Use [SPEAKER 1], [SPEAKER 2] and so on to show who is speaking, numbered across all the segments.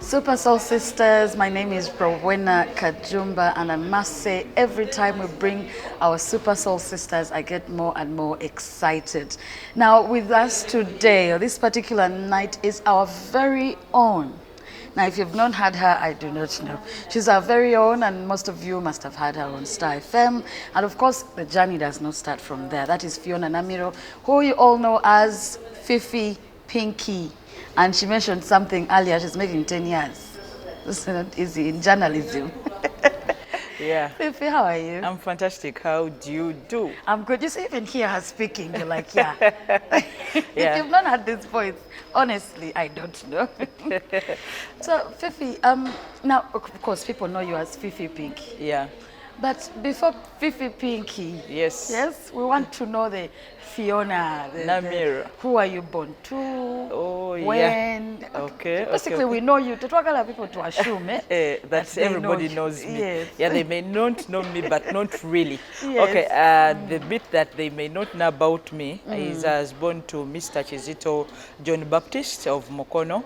[SPEAKER 1] Super Soul Sisters, my name is Pheonah Kajumba, and I must say every time we bring our Super Soul Sisters, I get more and more excited. Now with us today, or this particular night, is our very own. Now if you've not had her, I do not know. She's our very own, and most of you must have had her on Star FM. And of course, the journey does not start from there. That is Pheonah Namiro, who you all know as Fifi Pinky. And she mentioned something earlier, she's making 10 years. This is not easy in journalism.
[SPEAKER 2] Yeah.
[SPEAKER 1] Fifi, how are you?
[SPEAKER 2] I'm fantastic. How do you do?
[SPEAKER 1] I'm good. You see, even hear her speaking, you're like, yeah. If
[SPEAKER 2] Yeah.
[SPEAKER 1] you've not had this voice, honestly, I don't know. So, Fifi, now, of course, people know you as Fifi Pinky.
[SPEAKER 2] Yeah.
[SPEAKER 1] But before Fifi Pinky,
[SPEAKER 2] Yes.
[SPEAKER 1] yes, we want to know the Pheonah.
[SPEAKER 2] Namiro.
[SPEAKER 1] Who are you born to?
[SPEAKER 2] Oh,
[SPEAKER 1] When?
[SPEAKER 2] yeah. Okay.
[SPEAKER 1] Basically,
[SPEAKER 2] okay.
[SPEAKER 1] we know you. To talk about people to assume,
[SPEAKER 2] That
[SPEAKER 1] they
[SPEAKER 2] everybody
[SPEAKER 1] know you.
[SPEAKER 2] knows me.
[SPEAKER 1] Yes.
[SPEAKER 2] Yeah, they may not know me, but not really.
[SPEAKER 1] Yes.
[SPEAKER 2] Okay, the bit that they may not know about me is I was born to Mr. Chizito John Baptist of Mokono.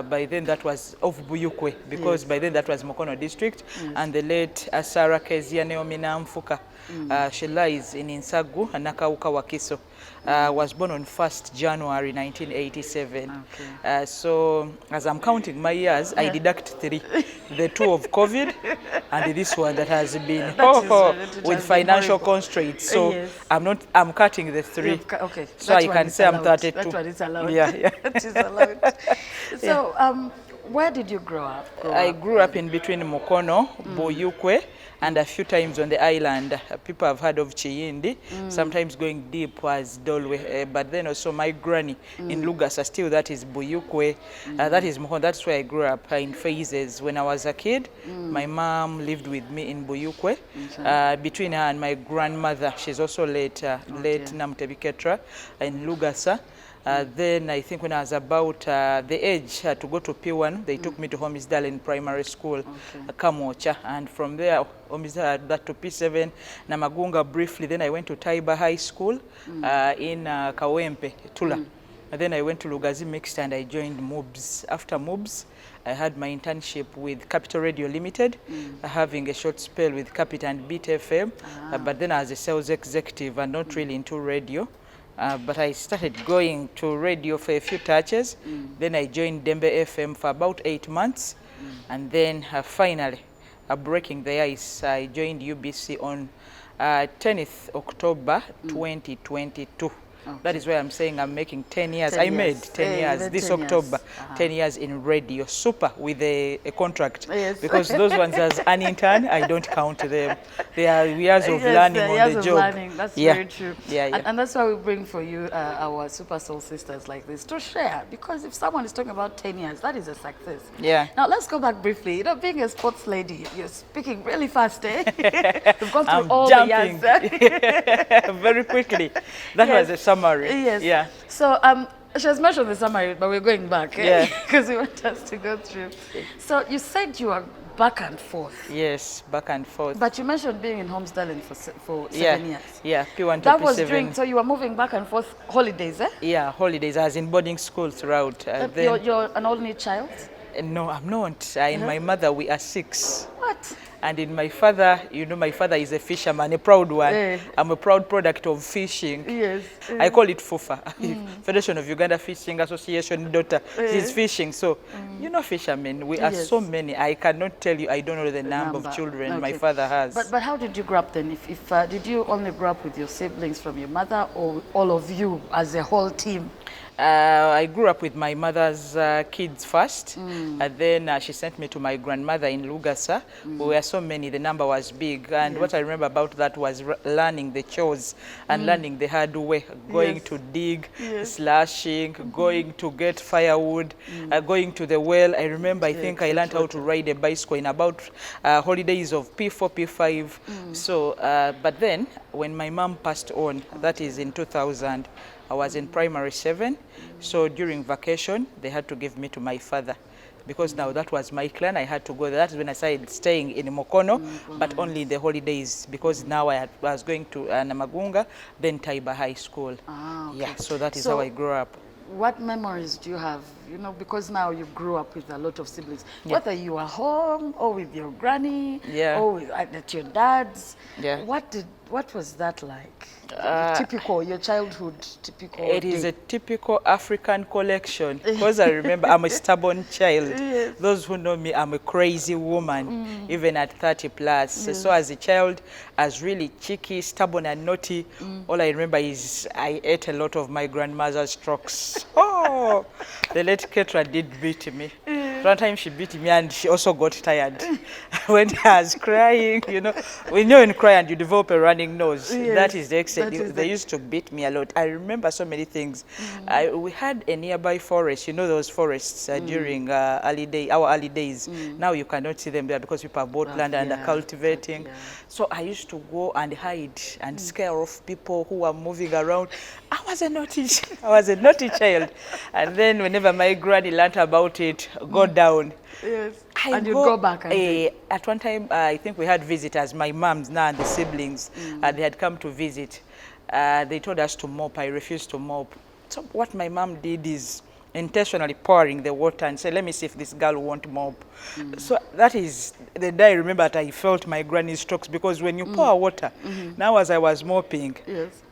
[SPEAKER 2] By then that was of Buyukwe, because by then that was Mokono district. And the late Sarah Kezia Naomi Namfuka, she lies in Insagu, Nakauka Wakiso. Was born on 1st January 1987.
[SPEAKER 1] Okay.
[SPEAKER 2] So as I'm counting my years, I deduct 3. The 2 of COVID and this one that has been with financial constraints. So I'm cutting the 3.
[SPEAKER 1] Okay.
[SPEAKER 2] So I can say I'm 32.
[SPEAKER 1] That's what is allowed.
[SPEAKER 2] Yeah.
[SPEAKER 1] That is allowed. So, where did you grow up?
[SPEAKER 2] I grew up in between Mokono, Boyukwe, and a few times on the island. People have heard of Chiyindi, sometimes going deep was Dolwe, but then also my granny in Lugasa, still that is Boyukwe, that is Mokono, that's where I grew up in phases. When I was a kid, my mom lived with me in Boyukwe, between her and my grandmother, she's also late Namutebi Ketra in Lugasa. Then I think when I was about the age to go to P1, they took me to Homisdalen Primary School, Kamocha, and from there, Homisdalen, that to P7, Namagunga briefly. Then I went to Taiba High School in Kawempe, Tula. And then I went to Lugazi Mixed and I joined MOOBS. After MOOBS, I had my internship with Capital Radio Limited, having a short spell with Capital and Beat FM, but then as a sales executive and not really into radio. But I started going to radio for a few touches. Then I joined Dembe FM for about 8 months. And then finally, breaking the ice, I joined UBC on 10th October 2022. Okay. That is why I'm saying I'm making 10 years. 10 years. I made 10 years this 10 October. Years. 10 years in radio. Super, with a contract. Yes. Because those ones as an intern, I don't count them. They are years of learning on the job.
[SPEAKER 1] Learning. That's very true.
[SPEAKER 2] Yeah.
[SPEAKER 1] And that's why we bring for you our Super Soul Sisters like this to share. Because if someone is talking about 10 years, that is a success.
[SPEAKER 2] Yeah.
[SPEAKER 1] Now let's go back briefly. You know, being a sports lady, you're speaking really fast, eh? You've gone through all
[SPEAKER 2] jumping.
[SPEAKER 1] the years.
[SPEAKER 2] Very quickly. That was a summary.
[SPEAKER 1] Yes.
[SPEAKER 2] Yeah.
[SPEAKER 1] So she has mentioned the summary, but we're going back.
[SPEAKER 2] Yeah.
[SPEAKER 1] Because we want us to go through. So you said you are back and forth.
[SPEAKER 2] Yes, back and forth.
[SPEAKER 1] But you mentioned being in Homisdalen for 7 years.
[SPEAKER 2] Yeah, P1 to
[SPEAKER 1] that
[SPEAKER 2] P7.
[SPEAKER 1] Was during, so you were moving back and forth holidays, eh?
[SPEAKER 2] Yeah, holidays. I was in boarding school throughout.
[SPEAKER 1] You're an only child?
[SPEAKER 2] No, I'm not. In my mother, we are 6.
[SPEAKER 1] What?
[SPEAKER 2] And in my father, you know, my father is a fisherman, a proud one. I'm a proud product of fishing.
[SPEAKER 1] Yes.
[SPEAKER 2] I call it FUFA, Federation of Uganda Fishing Association daughter. She's fishing. So, you know, fishermen, we are so many. I cannot tell you, I don't know the number of children my father has.
[SPEAKER 1] But how did you grow up then? If did you only grow up with your siblings from your mother, or all of you as a whole team?
[SPEAKER 2] I grew up with my mother's kids first, and then she sent me to my grandmother in Lugasa. We were so many, the number was big, and what I remember about that was learning the chores and learning the hard way, going to dig, slashing, going to get firewood, going to the well. I remember, I think I learned how to ride a bicycle in about holidays of P4, P5. So, but then when my mom passed on, that is in 2000, I was in primary 7, so during vacation, they had to give me to my father. Because now that was my clan, I had to go there. That's when I started staying in Mokono, but only in the holidays, because now I was going to Namagunga, then Taiba High School.
[SPEAKER 1] Ah, okay.
[SPEAKER 2] Yeah, so that is how I grew up.
[SPEAKER 1] what memories do you have? You know, because now you grew up with a lot of siblings. Whether you were home or with your granny or at your dad's. What was that like? Typical, your childhood, typical
[SPEAKER 2] It is a typical African collection, because I remember I'm a stubborn child. Those who know me, I'm a crazy woman, even at 30 plus. So as a child, I was really cheeky, stubborn and naughty. All I remember is I ate a lot of my grandmother's strokes. Oh, the late Ketra did beat me. One time she beat me and she also got tired. When I was crying, you know, when you cry and you develop a running nose, that is the extent. They used to beat me a lot. I remember so many things. We had a nearby forest, you know those forests during our early days. Now you cannot see them there because people have bought land and are cultivating. So I used to go and hide and scare off people who were moving around. I was a naughty child. And then whenever my granny learned about it, go down.
[SPEAKER 1] And you'd go back and
[SPEAKER 2] at one time, I think we had visitors, my mom's now and the siblings, they had come to visit. They told us to mop. I refused to mop. So what my mom did is intentionally pouring the water and said, let me see if this girl won't mop. So that is the day I remember that I felt my granny's strokes, because when you pour water, now as I was mopping,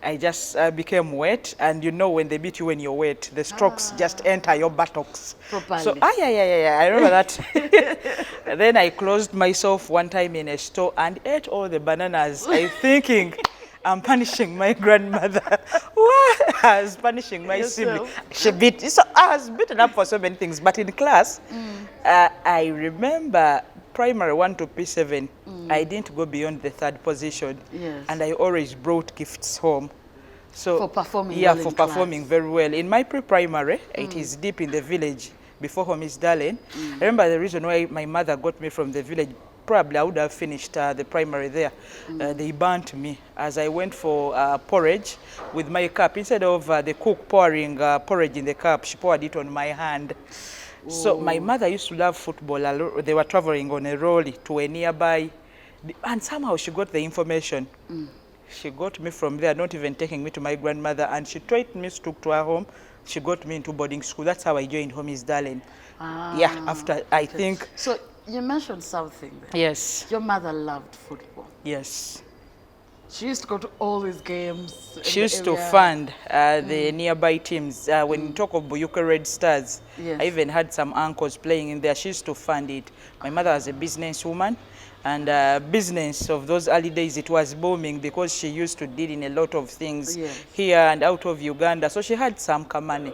[SPEAKER 2] I just became wet. And you know when they beat you when you're wet, the strokes just enter your buttocks.
[SPEAKER 1] Properly.
[SPEAKER 2] So, I remember that. And then I closed myself one time in a store and ate all the bananas. I thinking, I'm punishing my grandmother. What? I was punishing my sibling. She beat. So I was beaten up for so many things. But in class, I remember primary 1 to P7, I didn't go beyond the 3rd position. And I always brought gifts home. So
[SPEAKER 1] for performing
[SPEAKER 2] for performing very well. In my pre-primary, it is deep in the village before home is Darlene. I remember the reason why my mother got me from the village. Probably I would have finished the primary there. They burnt me as I went for porridge with my cup. Instead of the cook pouring porridge in the cup, she poured it on my hand. So my mother used to love football. They were traveling on a lorry to a nearby, and somehow she got the information. She got me from there, not even taking me to my grandmother, and she took me to her home. She got me into boarding school. That's how I joined Home is Darlene. After I think.
[SPEAKER 1] So you mentioned something there.
[SPEAKER 2] Yes.
[SPEAKER 1] Your mother loved football.
[SPEAKER 2] Yes.
[SPEAKER 1] She used to go to all these games.
[SPEAKER 2] She used to fund the nearby teams. When you talk of Buyuka Red Stars, I even had some uncles playing in there. She used to fund it. My mother was a businesswoman. And business of those early days, it was booming because she used to deal in a lot of things here and out of Uganda. So she had some money,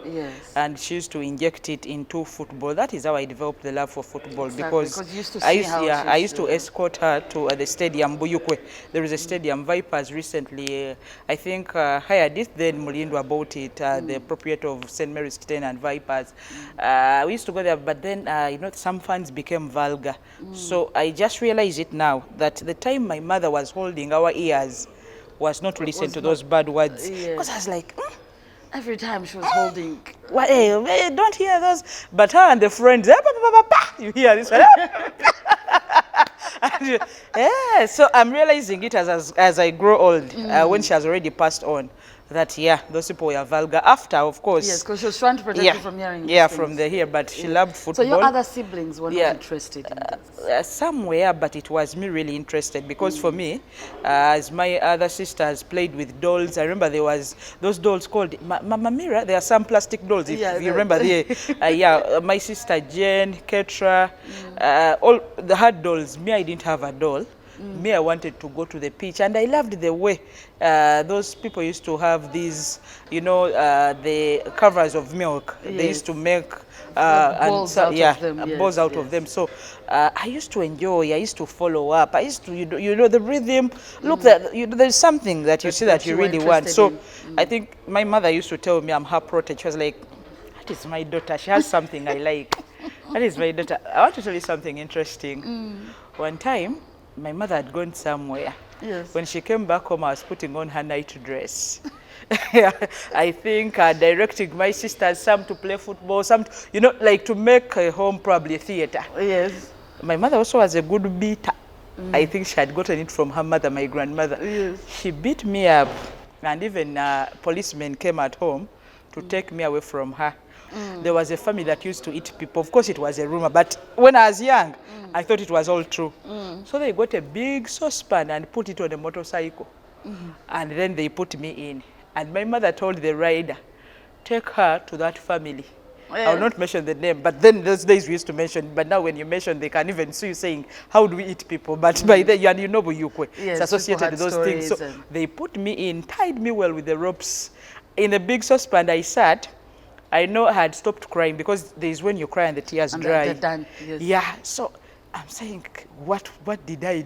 [SPEAKER 2] and she used to inject it into football. That is how I developed the love for football, because
[SPEAKER 1] you used to see
[SPEAKER 2] I used to escort her to the stadium, Buyukwe. There is a stadium, Vipers recently, I think, hired it, then Mulindwa bought it, the proprietor of St. Mary's Kiten and Vipers. We used to go there, but then, you know, some fans became vulgar. So I just realized it now that the time my mother was holding our ears was not to listen to those bad words, because I was like,
[SPEAKER 1] every time she was holding,
[SPEAKER 2] well, hey, don't hear those. But her and the friends, you hear this one. So I'm realizing it as I grow old, when she has already passed on, that those people were vulgar. After, of course.
[SPEAKER 1] Yes, because she was trying to protect you from hearing these
[SPEAKER 2] from the here, but she loved football.
[SPEAKER 1] So your other siblings were not interested in this?
[SPEAKER 2] Some were, but it was me really interested, because for me, as my other sisters played with dolls, I remember there was those dolls called Mama Mira. There are some plastic dolls, if you remember. My sister Jane, Ketra, all the hard dolls. Me, I didn't have a doll. Me, I wanted to go to the pitch, and I loved the way those people used to have these, you know, the covers of milk. They used to make balls out of them. So I used to enjoy. I used to follow up. I used to, you know, the rhythm. Look, that there's something that you see that you really want. So I think my mother used to tell me I'm her protege. She was like, "That is my daughter. She has something I like. That is my daughter." I want to tell you something interesting. One time, my mother had gone somewhere. When she came back home, I was putting on her night dress. I think directing my sisters, some to play football, some to, you know, like to make a home probably a theater. My mother also was a good beater. I think she had gotten it from her mother, my grandmother. She beat me up, and even policemen came at home to take me away from her. There was a family that used to eat people. Of course, it was a rumor, but when I was young, I thought it was all true. So they got a big saucepan and put it on a motorcycle. And then they put me in. And my mother told the rider, take her to that family. I will not mention the name, but then those days we used to mention, but now when you mention, they can even see you saying, how do we eat people? But by then, you know Buyukwe.
[SPEAKER 1] Yes,
[SPEAKER 2] it's associated with those things. So they put me in, tied me well with the ropes. In a big saucepan, I sat. I know I had stopped crying because there's when you cry and the tears dry.
[SPEAKER 1] Done, yes.
[SPEAKER 2] Yeah, so I'm saying, what did I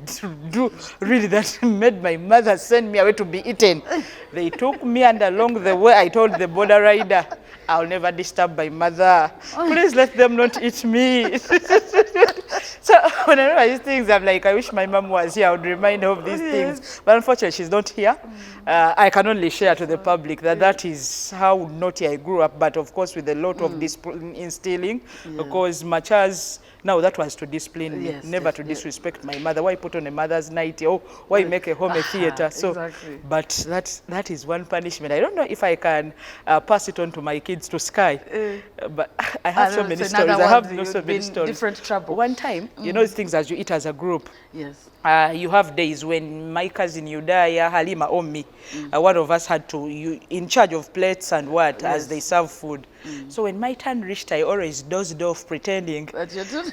[SPEAKER 2] do really that made my mother send me away to be eaten? They took me, and along the way, I told the border rider, I'll never disturb my mother. Please let them not eat me. So when I remember these things, I'm like, I wish my mom was here. I would remind her of these things. But unfortunately, she's not here. I can only share to the public that that is how naughty I grew up. But of course, with a lot of discipline instilling, because much as now that was to discipline me, never to disrespect my mother. Why put on a mother's night? Oh, why make a home a theater? So, but that is one punishment. I don't know if I can pass it on to my kids to Sky. But I have so many stories. I have so many stories.
[SPEAKER 1] Different trouble.
[SPEAKER 2] One time, you know, things as you eat as a group.
[SPEAKER 1] Yes.
[SPEAKER 2] You have days when my cousin Yudaya, Halima, or me, one of us had to, in charge of plates and what, as they serve food. So when my turn reached, I always dozed off pretending.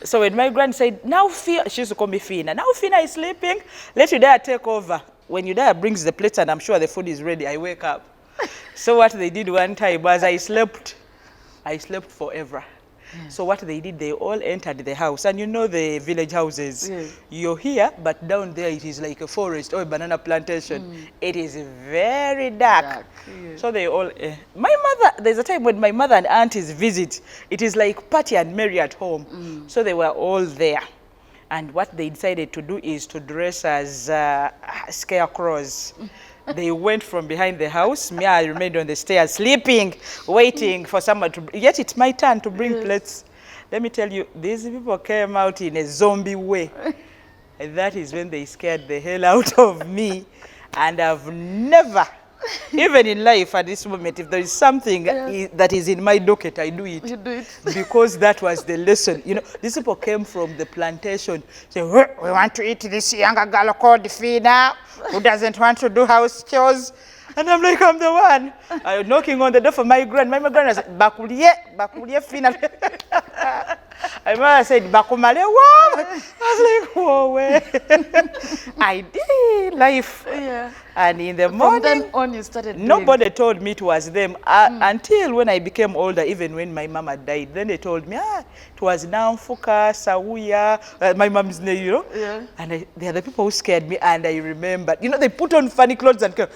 [SPEAKER 2] So when my grand said, now she used to call me Pheonah, now Pheonah is sleeping, let Yudaya take over. When Yudaya brings the plates and I'm sure the food is ready, I wake up. So what they did one time was I slept forever. So what they did, they all entered the house. And you know the village houses. You're here, but down there it is like a forest or a banana plantation. It is very dark. So they all... my mother, there's a time when my mother and aunties visit. It is like party and merry at home. So they were all there. And what they decided to do is to dress as scarecrows. They went from behind the house. Me, I remained on the stairs, sleeping, waiting for someone to... Yet it's my turn to bring plates. Let me tell you, these people came out in a zombie way. And that is when they scared the hell out of me. And I've never, even in life at this moment, if there is something that is in my docket, I do it.
[SPEAKER 1] You do it.
[SPEAKER 2] Because that was the lesson. You know, these people came from the plantation. Say, we want to eat this younger girl called Pheonah, who doesn't want to do house chores. And I'm like, I'm the one. I'm knocking on the door for my grand. My grand was like, Bakulie Pheonah. I remember I said, Bakumale, what? I was like, whoa, where? I did life. And in the morning,
[SPEAKER 1] from then on you started
[SPEAKER 2] nobody told me it was them until when I became older, even when my mama died. Then they told me, it was Namfuka, Sawuya, my mom's name, you know. And they are the people who scared me. And I remember, you know, they put on funny clothes and go,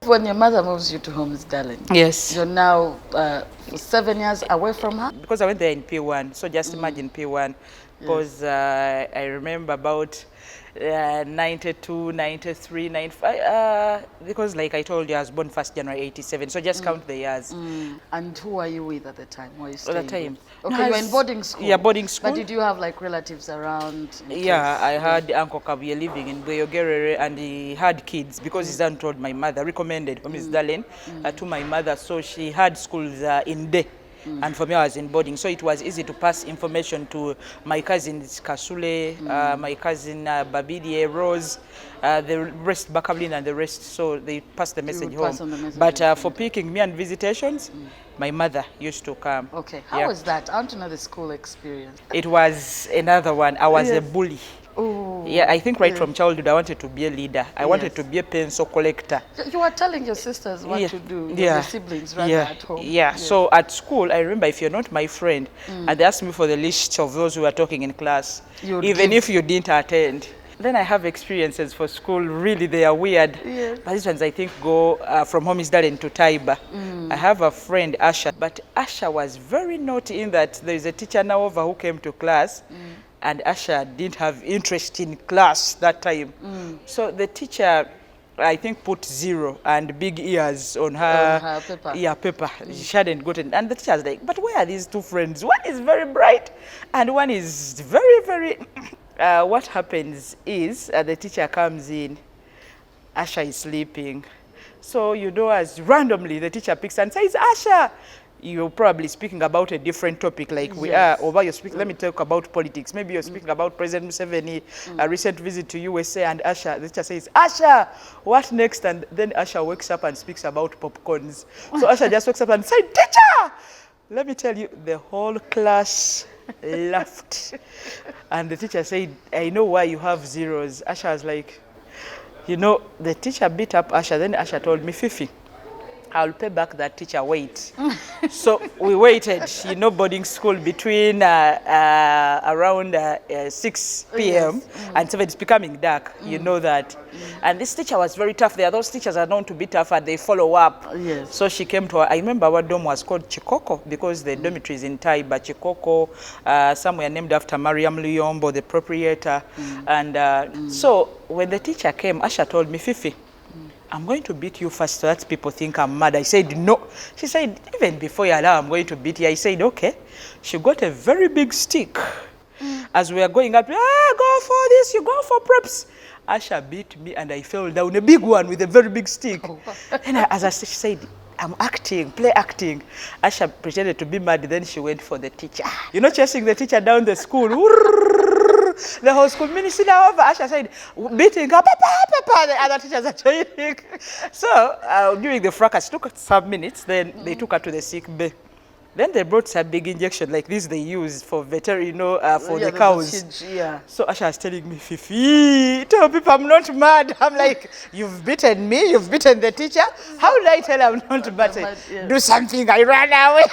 [SPEAKER 1] When your mother moves you to Home's Darling,
[SPEAKER 2] yes,
[SPEAKER 1] you're now for 7 years away from her?
[SPEAKER 2] Because I went there in P1, so just imagine P1. Because I remember about 92, 93, 95, because like I told you, I was born 1st January 87, so just count the years.
[SPEAKER 1] And who were you with at the time? Were you
[SPEAKER 2] At the time?
[SPEAKER 1] Okay, you were in boarding school.
[SPEAKER 2] Yeah, boarding school.
[SPEAKER 1] But did you have like relatives around?
[SPEAKER 2] Yeah, I had Uncle Kabuye living in Bweyogerere, and he had kids because his son told my mother, recommended Miss Darlene to my mother, so she had schools in day. And for me, I was in boarding, so it was easy to pass information to my cousins Kasule, my cousin Babidie, Rose, the rest, Bakablin and the rest, so they passed the message home. But for picking me and visitations, my mother used to come.
[SPEAKER 1] Okay, how was that? I want to know the school experience.
[SPEAKER 2] It was another one. I was a bully.
[SPEAKER 1] Ooh.
[SPEAKER 2] Yeah, I think right from childhood I wanted to be a leader. I wanted to be a pencil collector.
[SPEAKER 1] You were telling your sisters what to do, your siblings rather at home.
[SPEAKER 2] Yeah, so at school, I remember if you're not my friend, and they asked me for the list of those who were talking in class, even if you didn't attend. Then I have experiences for school, really they are weird. But these ones I think go from Home's Darling to Taiba. I have a friend, Asha, but Asha was very naughty in that there is a teacher now over who came to class, and Asha didn't have interest in class that time. So the teacher, I think, put 0 and big ears on her
[SPEAKER 1] paper.
[SPEAKER 2] Yeah, paper. She hadn't gotten. And the teacher was like, but where are these two friends? One is very bright and one is very, very... what happens is the teacher comes in Asha is sleeping. So, you know, as randomly the teacher picks and says, Asha, you're probably speaking about a different topic like we are, or you're speaking, let me talk about politics. Maybe you're speaking about President Museveni, a recent visit to USA, and Asha, the teacher says, Asha, what next? And then Asha wakes up and speaks about popcorns. So Asha just wakes up and says, teacher! Let me tell you, the whole class laughed. And the teacher said, I know why you have zeros. Asha was like, you know, the teacher beat up Asha. Then Asha told me, Fifi, I'll pay back that teacher, wait. So we waited, you know, boarding school between around 6 p.m. and 7, it's becoming dark, you know that. And this teacher was very tough. There are those teachers are known to be tough and they follow up.
[SPEAKER 1] Yes.
[SPEAKER 2] So she came to her, I remember our dorm was called Chikoko because the dormitory is in Taiba, Chikoko, somewhere named after Mariam Luyombo, the proprietor. And so when the teacher came, Asha told me, Fifi, I'm going to beat you first so that people think I'm mad. I said, no. She said, even before you allow, I'm going to beat you. I said, okay. She got a very big stick. As we are going up, go for this, you go for preps. Asha beat me and I fell down, a big one with a very big stick. And she said, I'm acting, play acting. Asha pretended to be mad, then she went for the teacher. You know, chasing the teacher down the school. The whole school minister over. Asha said, beating her, papa, the other teachers are joining. So during the fracas, it took some minutes, then they took her to the sick bay. Then they brought a big injection like this they use for veterinary, for the cows. So Asha was telling me, Fifi, tell people I'm not mad. I'm like, you've beaten me, you've beaten the teacher. How will I tell I'm not mad? Do something, I ran away.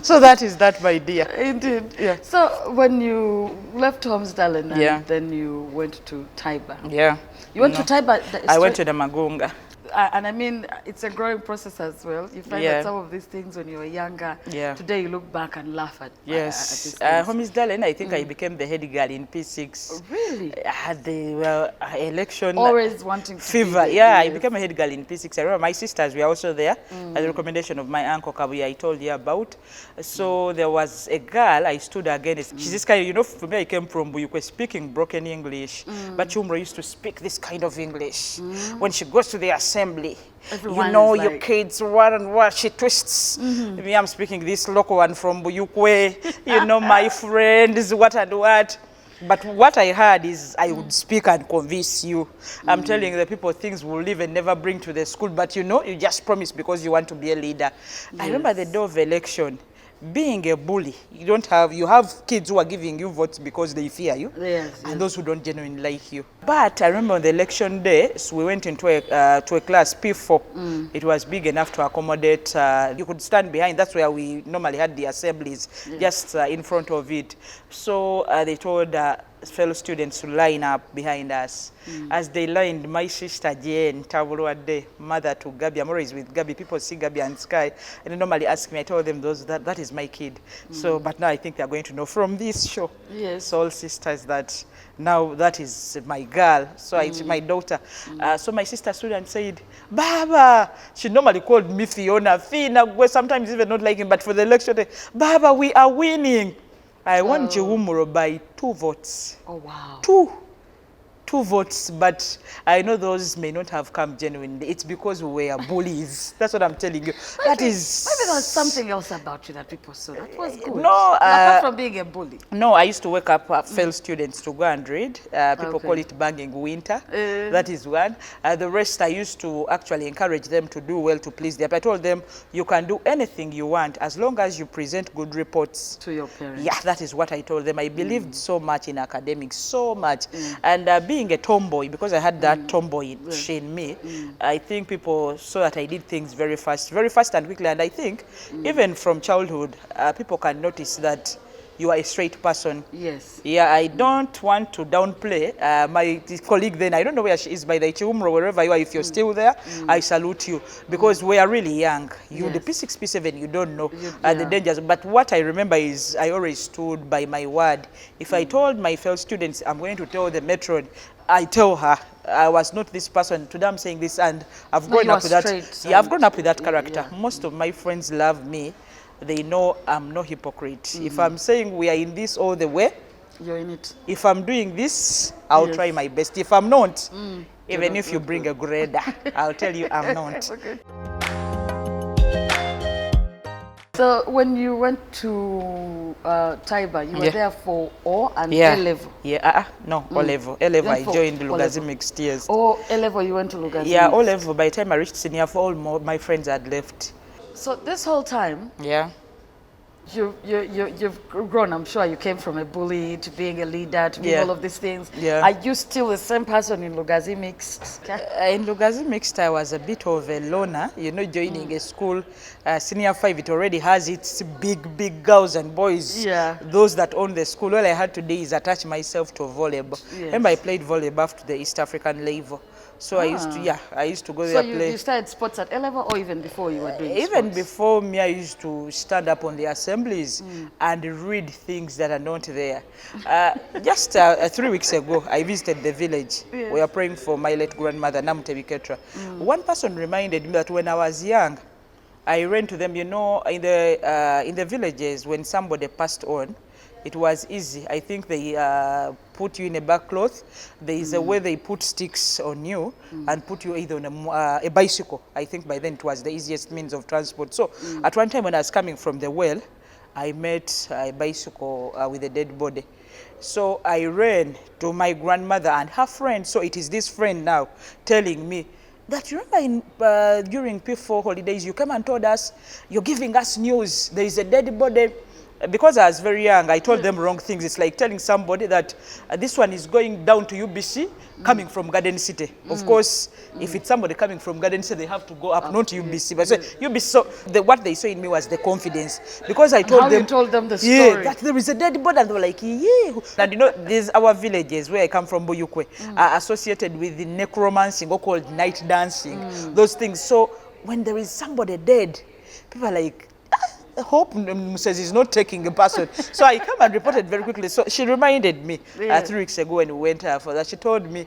[SPEAKER 2] So that is that, my dear.
[SPEAKER 1] Indeed. Yeah. So when you left Holmesdale and then you went to Taiba.
[SPEAKER 2] Yeah.
[SPEAKER 1] You went to Taiba?
[SPEAKER 2] I went to the Magunga.
[SPEAKER 1] And I mean, it's a growing process as well. You find that some of these things when you were younger, today you look back and laugh at.
[SPEAKER 2] Yes. Holmesdale, I think I became the head girl in P6.
[SPEAKER 1] Really?
[SPEAKER 2] I had the election.
[SPEAKER 1] Always wanting to
[SPEAKER 2] fever.
[SPEAKER 1] Be
[SPEAKER 2] yeah, I became a head girl in P6. I remember my sisters were also there as a recommendation of my uncle Kabuya I told you about. So there was a girl I stood against. She's this kind, you know, from where I came from, Buyukwe, speaking broken English. But Chumro used to speak this kind of English. When she goes to the assembly,
[SPEAKER 1] everyone
[SPEAKER 2] you know,
[SPEAKER 1] like,
[SPEAKER 2] your kids, what and what, she twists. Me, I'm speaking this local one from Buyukwe, you know, my friends, what and what. But what I heard is I would speak and convince you. I'm telling the people things will live and never bring to the school, but you know, you just promise because you want to be a leader. I remember the day of election, being a bully, you have kids who are giving you votes because they fear you, and those who don't genuinely like you. But I remember on the election day, so we went into a class P4. It was big enough to accommodate, you could stand behind, that's where we normally had the assemblies, just in front of it. So they told fellow students to line up behind us. As they lined, my sister Jane Tabulwade, mother to Gabi, I'm always with Gabi, people see Gabi and Sky, and they normally ask me, I told them that is my kid. So, but now I think they're going to know from this show, Soul Sisters, that now that is my girl, so it's my daughter. So my sister stood and said, Baba, she normally called me Pheonah, sometimes even not liking, but for the election day, Baba, we are winning. I won Jewumuro by 2 votes.
[SPEAKER 1] Oh, wow.
[SPEAKER 2] 2 votes, but I know those may not have come genuinely. It's because we were bullies. That's what I'm telling you. Maybe there
[SPEAKER 1] was something else about you that people saw. That was good.
[SPEAKER 2] No,
[SPEAKER 1] apart from being a bully.
[SPEAKER 2] No, I used to wake up fail students to go and read. People call it banging winter. That is one. The rest, I used to actually encourage them to do well to please them. I told them, you can do anything you want as long as you present good reports
[SPEAKER 1] to your parents.
[SPEAKER 2] Yeah, that is what I told them. I believed so much in academics, so much. And being a tomboy, because I had that tomboy in me, I think people saw that I did things very fast and quickly. And I think even from childhood, people can notice that you are a straight person.
[SPEAKER 1] Yes.
[SPEAKER 2] Yeah, I don't want to downplay my colleague then. I don't know where she is, by the Chiumro, wherever you are. If you're still there, I salute you. Because we are really young. You, the P6, P7, you don't know the dangers. But what I remember is I always stood by my word. If I told my fellow students, I'm going to tell the matron, I tell her, I was not this person. Today I'm saying this, and I've grown up with that. Yeah, I've grown up with that character. Most of my friends love me. They know I'm no hypocrite. If I'm saying we are in this all the way,
[SPEAKER 1] You're in it.
[SPEAKER 2] If I'm doing this, I'll try my best. If I'm not, even if you bring a grader, I'll tell you I'm not.
[SPEAKER 1] Okay. So when you went to Taiba, you were there for O and A level.
[SPEAKER 2] Yeah, no, O level. A level, I joined Lugazi mixed years.
[SPEAKER 1] Oh, A level, you went to Lugazi.
[SPEAKER 2] Yeah, O level. By the time I reached senior, for all my friends had left.
[SPEAKER 1] So this whole time,
[SPEAKER 2] yeah,
[SPEAKER 1] you've grown. I'm sure you came from a bully to being a leader to being all of these things.
[SPEAKER 2] Yeah.
[SPEAKER 1] Are you still the same person in Lugazi mixed?
[SPEAKER 2] In Lugazi mixed, I was a bit of a loner. You know, joining a school, senior 5, it already has its big girls and boys.
[SPEAKER 1] Yeah.
[SPEAKER 2] Those that own the school. All I had to do is attach myself to volleyball.
[SPEAKER 1] Yes.
[SPEAKER 2] Remember, I played volleyball up to the East African level. So I used to go there play.
[SPEAKER 1] So you started sports at A level, or even before you were doing
[SPEAKER 2] Even
[SPEAKER 1] sports?
[SPEAKER 2] before me, I used to stand up on the assemblies and read things that are not there. Just 3 weeks ago, I visited the village.
[SPEAKER 1] Yes.
[SPEAKER 2] We were praying for my late grandmother, Namtebi Ketra. One person reminded me that when I was young, I ran to them. You know, in the villages, when somebody passed on, it was easy. I think they put you in a back cloth. There is a way they put sticks on you and put you either on a bicycle. I think by then it was the easiest means of transport. So at one time when I was coming from the well, I met a bicycle with a dead body. So I ran to my grandmother and her friend. So it is this friend now telling me that, you remember during P4 holidays, you came and told us, you're giving us news, there is a dead body. Because I was very young, I told them wrong things. It's like telling somebody that this one is going down to UBC, coming from Garden City. Of course, if it's somebody coming from Garden City, they have to go up, not UBC. But so UBC, so what they saw in me was the confidence. Because I told them,
[SPEAKER 1] you told them the story.
[SPEAKER 2] Yeah, that there is a dead body, and they were like, yeah. And you know, these our villages where I come from, Boyukwe, are associated with the necromancy, or called night dancing, those things. So when there is somebody dead, people are like, hope says he's not taking a person. So I come and reported very quickly. So she reminded me 3 weeks ago when we went for that. She told me,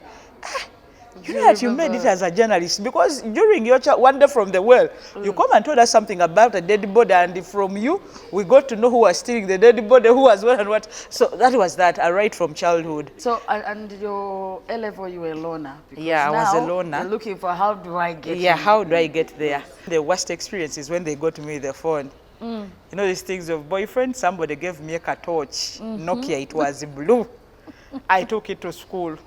[SPEAKER 2] you know that you made it as a journalist, because during your wander from the well, you come and told us something about a dead body, and from you, we got to know who was stealing the dead body, who was what and what. So that was that, right from childhood.
[SPEAKER 1] So, and your A level, you were a loner?
[SPEAKER 2] Yeah, I was a loner.
[SPEAKER 1] You're looking for how do I get
[SPEAKER 2] how do I get there? The worst experience is when they got me the phone. You know these things of boyfriend, somebody gave me a torch, Nokia, it was blue. I took it to school.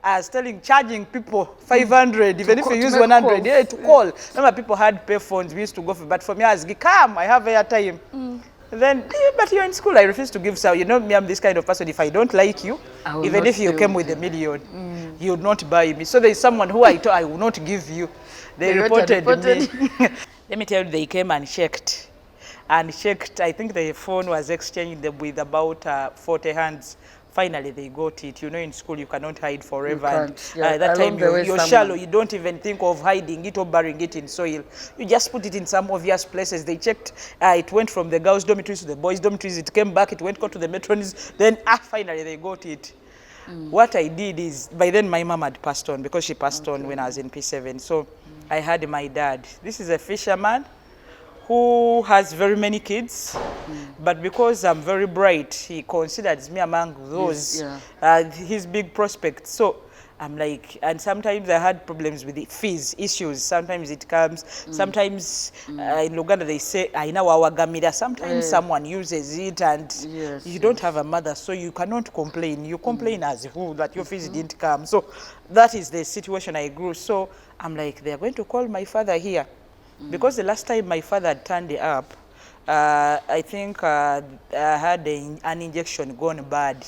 [SPEAKER 2] I was charging people 500, even if you use 100, to call. Remember, people had pay phones, we used to go for, but for me, I was like, come, I have airtime. Then, but you're in school, I refuse to give, so you know me, I'm this kind of person, if I don't like you, even if you came with $1 million, you would not buy me. So there's someone who I thought I will not give you. They reported me. Let me tell you, they came and checked. I think the phone was exchanged with about 40 hands. Finally, they got it. You know, in school, you cannot hide forever. And, that time, you're shallow. You don't even think of hiding it or burying it in soil. You just put it in some obvious places. They checked. It went from the girls' dormitories to the boys' dormitories. It came back. It went to the matrons. Then, finally, they got it. What I did is, by then, my mom had passed on, because she passed on when I was in P7. So I had my dad. This is a fisherman who has very many kids, but because I'm very bright, he considers me among those, his big prospects. So I'm like, and sometimes I had problems with the fees issues. Sometimes it comes, sometimes in Luganda they say, I know our gamira. Sometimes someone uses it and you don't have a mother, so you cannot complain. You complain as who, that your fees didn't come. So that is the situation I grew. So I'm like, they're going to call my father here. Because the last time my father had turned up, I think I had an injection gone bad.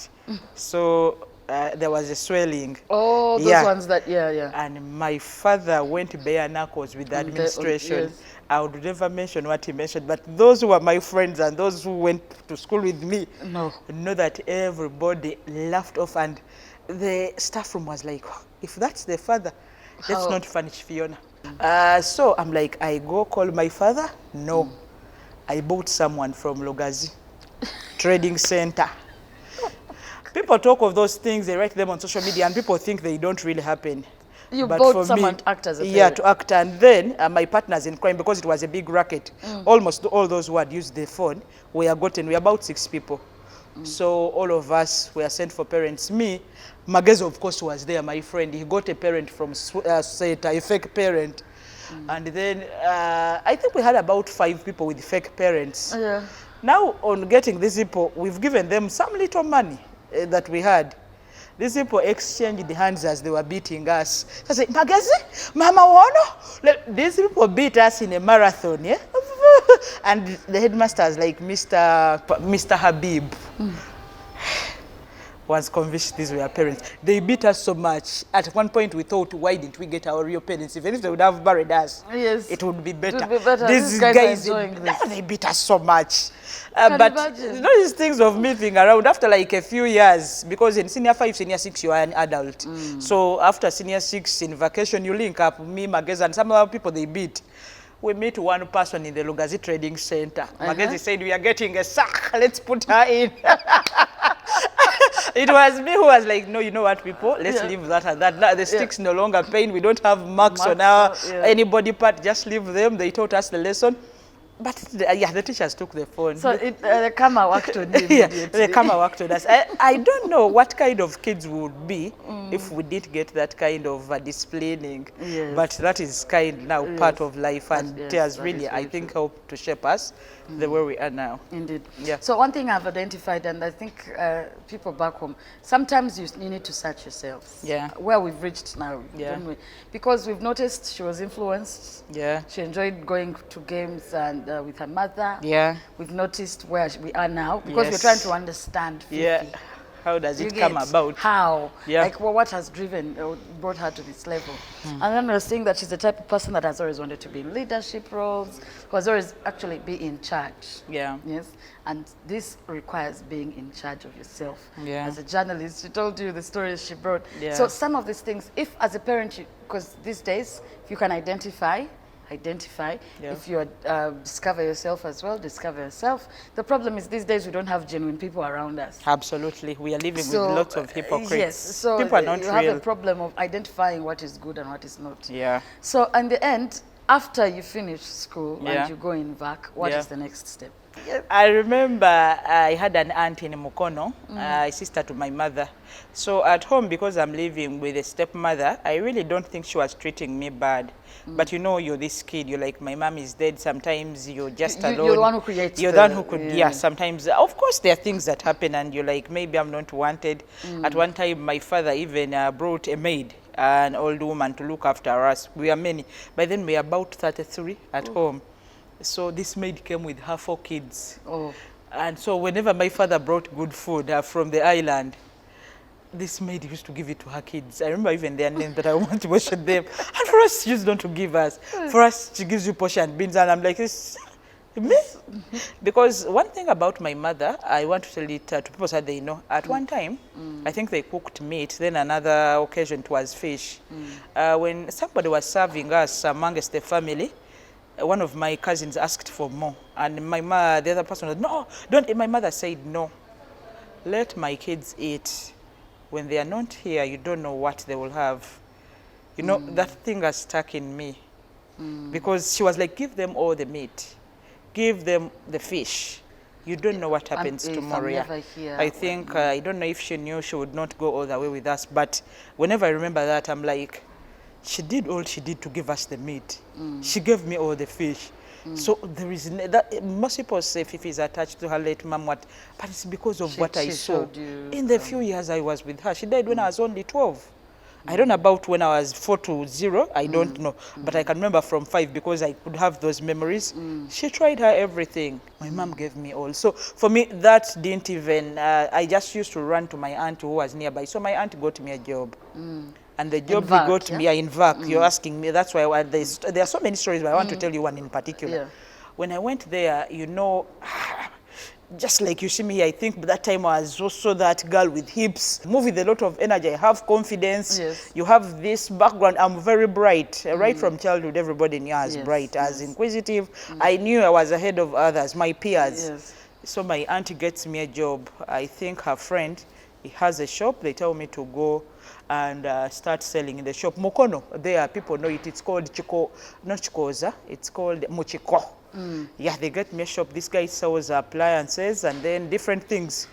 [SPEAKER 2] So there was a swelling.
[SPEAKER 1] Oh, those ones that,
[SPEAKER 2] And my father went bare knuckles with the administration. I would never mention what he mentioned, but those who are my friends and those who went to school with me know that everybody laughed off, and the staff room was like, if that's the father, let's not punish Pheonah. So I'm like, I go call my father? No. I bought someone from Lugazi Trading Center. People talk of those things, they write them on social media, and people think they don't really happen.
[SPEAKER 1] You bought someone to act as a parent?
[SPEAKER 2] Yeah, to act. And then my partners in crime, because it was a big racket, almost all those who had used the phone were gotten. We were about 6 people. So all of us were sent for parents. Me, Mageza, of course, was there, my friend. He got a parent from Seta, a fake parent. And then I think we had about 5 people with fake parents.
[SPEAKER 1] Yeah.
[SPEAKER 2] Now, on getting these people, we've given them some little money that we had. These people exchanged hands as they were beating us. So I said, Magezi, Mama Wono. These people beat us in a marathon, yeah? And the headmaster is like Mr. Habib. Was convinced these were parents. They beat us so much. At one point we thought, why didn't we get our real parents? Even if they would have buried us,
[SPEAKER 1] yes,
[SPEAKER 2] it would be better.
[SPEAKER 1] It would be better.
[SPEAKER 2] These guys they beat us so much. But you know, these things of meeting around after like a few years, because in senior 5, senior 6, you are an adult. So after senior 6 in vacation, you link up, me, Mageza, and some other people they beat. We meet one person in the Lugazi Trading Center. Magezi said, we are getting a sack, let's put her in. It was me who was like, no, you know what, people, let's leave that and that. Now, the sticks no longer pain. We don't have marks on our any body part. Just leave them. They taught us the lesson. But the teachers took the phone.
[SPEAKER 1] So the camera worked on you.
[SPEAKER 2] Yeah, the camera worked on us. I don't know what kind of kids we would be if we did get that kind of disciplining.
[SPEAKER 1] Yes.
[SPEAKER 2] But that is part of life, and it has really, I think, helped to shape us the way we are now.
[SPEAKER 1] Indeed.
[SPEAKER 2] Yeah.
[SPEAKER 1] So one thing I've identified, and I think people back home, sometimes you need to search yourselves.
[SPEAKER 2] Yeah.
[SPEAKER 1] Where we've reached now.
[SPEAKER 2] Yeah.
[SPEAKER 1] Don't we? Because we've noticed she was influenced.
[SPEAKER 2] Yeah.
[SPEAKER 1] She enjoyed going to games and with her mother.
[SPEAKER 2] Yeah.
[SPEAKER 1] We've noticed where we are now because we're trying to understand Fifi.
[SPEAKER 2] Yeah. How does it come about?
[SPEAKER 1] How?
[SPEAKER 2] Yeah.
[SPEAKER 1] Like, well, what has brought her to this level? And then we're seeing that she's the type of person that has always wanted to be in leadership roles, who has always actually be in charge.
[SPEAKER 2] Yeah.
[SPEAKER 1] Yes. And this requires being in charge of yourself.
[SPEAKER 2] Yeah.
[SPEAKER 1] As a journalist, she told you the stories she brought.
[SPEAKER 2] Yeah.
[SPEAKER 1] So some of these things, if as a parent, because these days, if you can identify.
[SPEAKER 2] Yeah.
[SPEAKER 1] If you discover yourself as well, discover yourself. The problem is these days we don't have genuine people around us.
[SPEAKER 2] Absolutely. We are living with lots of hypocrites.
[SPEAKER 1] Yes, so
[SPEAKER 2] people are not
[SPEAKER 1] you
[SPEAKER 2] real.
[SPEAKER 1] have a problem of identifying what is good and what is not.
[SPEAKER 2] Yeah.
[SPEAKER 1] So in the end, after you finish school
[SPEAKER 2] Yeah.
[SPEAKER 1] and you go in back, what is the next step?
[SPEAKER 2] I remember I had an aunt in Mukono, a sister to my mother. So at home, because I'm living with a stepmother, I really don't think she was treating me bad. But you know, you're this kid, you're like, my mom is dead, sometimes you're just alone.
[SPEAKER 1] You're the one who creates.
[SPEAKER 2] You're the one who could, sometimes. Of course, there are things that happen and you're like, maybe I'm not wanted. At one time, my father even brought a maid, an old woman, to look after us. We are many. By then, we are about 33 at home. So this maid came with her 4 kids.
[SPEAKER 1] Oh.
[SPEAKER 2] And so whenever my father brought good food from the island, this maid used to give it to her kids. I remember even their names, but I want to mention them. And for us, she used not to give us. For us, she gives you portion beans, and I'm like, this me? Because one thing about my mother, I want to tell it to people so they know. At one time, I think they cooked meat. Then another occasion, it was fish. When somebody was serving us amongst the family, one of my cousins asked for more, and my mother, the other person said, no, don't. My mother said, no, let my kids eat. When they are not here, you don't know what they will have. You know, that thing has stuck in me. Because she was like, give them all the meat. Give them the fish. You don't know what happens tomorrow. I think, I don't know if she knew she would not go all the way with us, but whenever I remember that, I'm like, she did all she did to give us the meat. She gave me all the fish. So there is that. Most people say Fifi is attached to her late mom, but it's because of what I saw. In the few years I was with her, she died when I was only 12. I don't know about when I was 4 to 0, I don't know. But I can remember from 5 because I could have those memories. She tried her everything. My mom gave me all. So for me, that didn't even, I just used to run to my aunt who was nearby. So my aunt got me a job. And the job
[SPEAKER 1] VAC,
[SPEAKER 2] he got me, in VAC, you're asking me, that's why there are so many stories, but I want to tell you one in particular.
[SPEAKER 1] Yeah.
[SPEAKER 2] When I went there, you know, just like you see me here, I think that time I was also that girl with hips, move with a lot of energy. I have confidence.
[SPEAKER 1] Yes.
[SPEAKER 2] You have this background. I'm very bright. Right from childhood, everybody knew I was bright. I was inquisitive. I knew I was ahead of others, my peers.
[SPEAKER 1] Yes.
[SPEAKER 2] So my auntie gets me a job. I think her friend, he has a shop. They tell me to go and start selling in the shop. Mukono, there people know it. It's called Chiko, not Chikoza. It's called Muchiko. Yeah, they get me a shop. This guy sells appliances and then different things.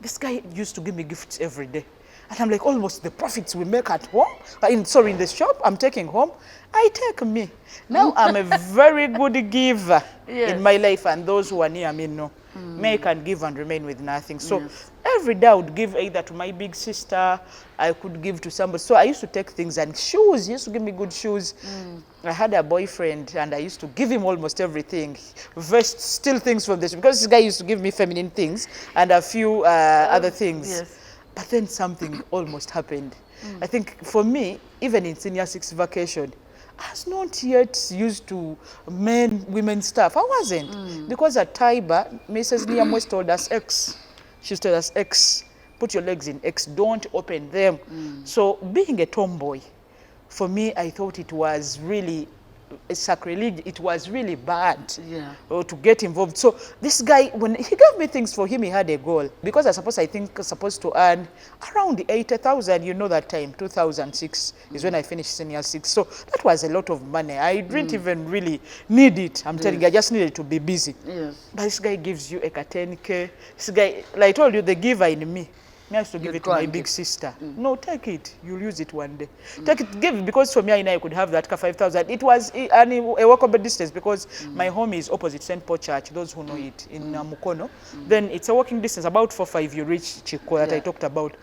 [SPEAKER 2] This guy used to give me gifts every day. And I'm like, almost the profits we make at home, in the shop, I'm taking home. I take me. Now I'm a very good giver in my life, and those who are near me know. Make and give and remain with nothing. So every day I would give either to my big sister, I could give to somebody. So I used to take things, and shoes, he used to give me good shoes. I had a boyfriend, and I used to give him almost everything. Vest, still things from this, because this guy used to give me feminine things and a few other things.
[SPEAKER 1] Yes.
[SPEAKER 2] But then something almost happened. I think for me, even in senior 6 vacation, I was not yet used to women stuff. I wasn't. Because at Taiba, Mrs. Liam West told us X. She told us X. Put your legs in X. Don't open them. So being a tomboy, for me, I thought it was really sacrilege. It was really bad to get involved. So this guy, when he gave me things for him, he had a goal. Because I think supposed to earn around 80,000, you know, that time, 2006 is when I finished senior 6. So that was a lot of money. I didn't even really need it. I'm telling you, I just needed to be busy. But this guy gives you a 10K. This guy, like I told you, the giver in me. I used to give it to my big sister. No, take it. You'll use it one day. Take it, give it, because for me and I could have that 5,000. It was a walkable distance, because my home is opposite St. Paul Church, those who know it, in Mukono. Then it's a walking distance, about 4-5 you reach Chiko that I talked about.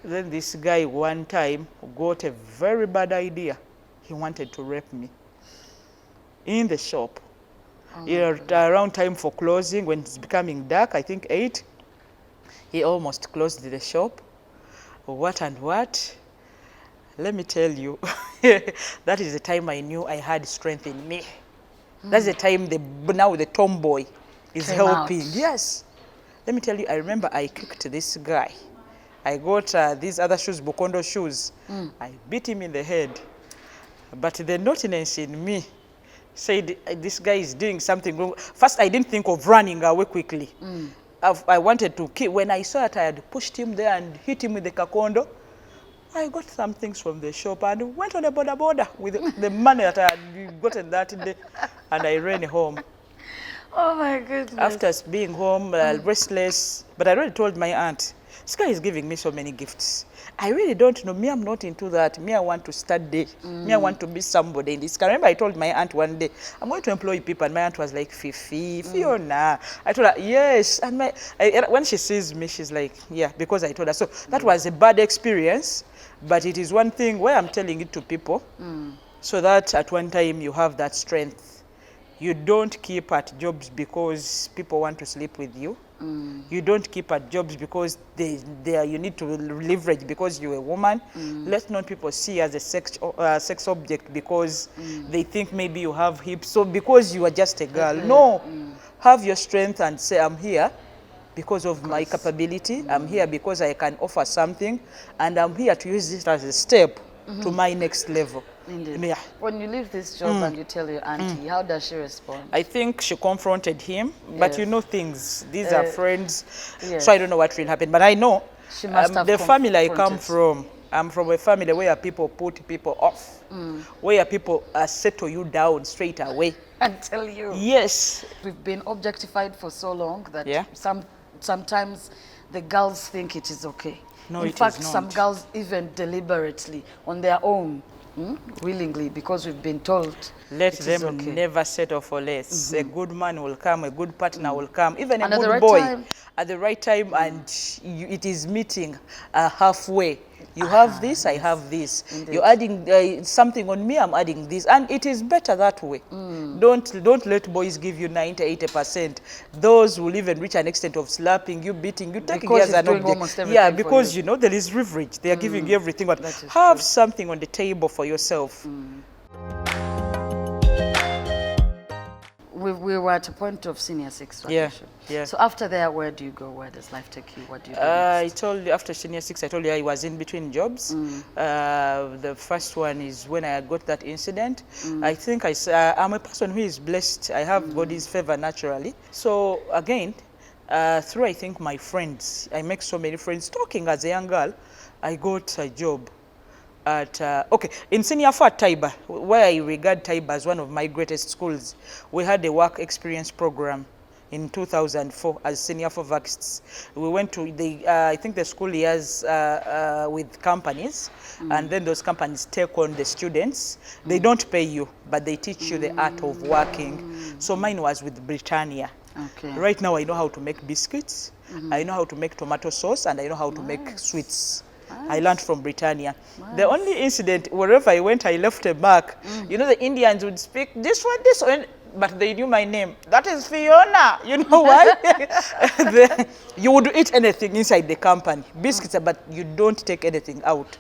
[SPEAKER 2] Then this guy one time got a very bad idea. He wanted to rape me in the shop. Around time for closing, when it's becoming dark, I think 8. He almost closed the shop. What and what? Let me tell you, that is the time I knew I had strength in me. That's the time now the tomboy is helping. Yes. Let me tell you, I remember I kicked this guy. I got these other shoes, Bokondo shoes. I beat him in the head. But the naughtiness in me said, this guy is doing something wrong. First, I didn't think of running away quickly. I wanted to kill. When I saw that I had pushed him there and hit him with the kakondo, I got some things from the shop and went on a border with the money that I had gotten that day, and I ran home.
[SPEAKER 1] Oh my goodness. After
[SPEAKER 2] being home, restless, but I already told my aunt, this guy is giving me so many gifts. I really don't know. Me, I'm not into that. Me, I want to study. Me, I want to be somebody in this. I remember I told my aunt one day, I'm going to employ people. And my aunt was like, Fifi, Pheonah. I told her, yes. And when she sees me, she's like, yeah, because I told her. So that was a bad experience. But it is one thing where I'm telling it to people, so that at one time you have that strength. You don't keep at jobs because people want to sleep with you. You don't keep at jobs because you need to leverage because you're a woman. Let not people see you as a sex object because they think maybe you have hips. So because you are just a girl. No. Have your strength and say, I'm here because of my capability. I'm here because I can offer something. And I'm here to use this as a step to my next level.
[SPEAKER 1] Indeed. Yeah. When you leave this job and you tell your auntie, how does she respond?
[SPEAKER 2] I think she confronted him, but you know things. These are friends, so I don't know what will happen. But I know
[SPEAKER 1] she must have
[SPEAKER 2] the family I come from. I'm from a family where people put people off, where people settle you down straight away.
[SPEAKER 1] And tell you.
[SPEAKER 2] Yes.
[SPEAKER 1] We've been objectified for so long that sometimes the girls think it is okay.
[SPEAKER 2] No,
[SPEAKER 1] in fact, some girls even deliberately, on their own, willingly, because we've been told.
[SPEAKER 2] Let them never settle for less. A good man will come, a good partner will come, even a good boy at the right time, and it is meeting halfway. You have this, I have this. Indeed. You're adding something on me, I'm adding this, and it is better that way. Don't let boys give you 90-80%. Those will even reach an extent of slapping you, beating you, taking you as an object. Yeah, because you know there is leverage. They are giving you everything, but have something on the table for yourself.
[SPEAKER 1] We were at a point of senior 6 vacation.
[SPEAKER 2] Yeah.
[SPEAKER 1] So after there, where do you go? Where does life take you? What do you do
[SPEAKER 2] I told you after senior 6, I told you I was in between jobs. The first one is when I got that incident. I think I'm a person who is blessed. I have God's favor naturally. So again, through I think my friends, I make so many friends. Talking as a young girl, I got a job at in senior 4 at Taiba, where I regard Taiba as one of my greatest schools. We had a work experience program. in 2004 as senior for vaxists. We went to the, I think the school years with companies, and then those companies take on the students. They don't pay you, but they teach you the art of working. So mine was with Britannia.
[SPEAKER 1] Okay.
[SPEAKER 2] Right now I know how to make biscuits, I know how to make tomato sauce, and I know how to make sweets. I learned from Britannia. The only incident, wherever I went, I left a mark. You know, the Indians would speak this one, but they knew my name. That is Pheonah. You know why? You would eat anything inside the company. Biscuits, but you don't take anything out.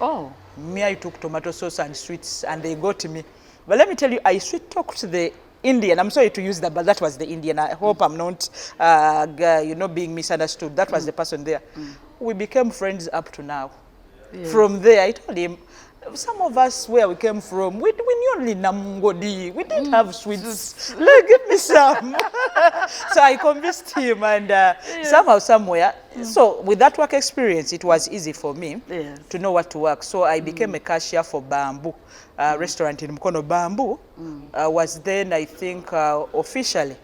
[SPEAKER 1] Oh.
[SPEAKER 2] Me, I took tomato sauce and sweets, and they got me. But let me tell you, I sweet talked to the Indian. I'm sorry to use that, but that was the Indian. I hope I'm not, being misunderstood. That was the person there. We became friends up to now. Yeah. From there, I told him, some of us where we came from, we knew only namngodi. We didn't have sweets. Give me some. So I convinced him, and somehow, somewhere. So with that work experience, it was easy for me to know what to work. So I became a cashier for Bamboo restaurant in Mukono. Bamboo was then, I think, officially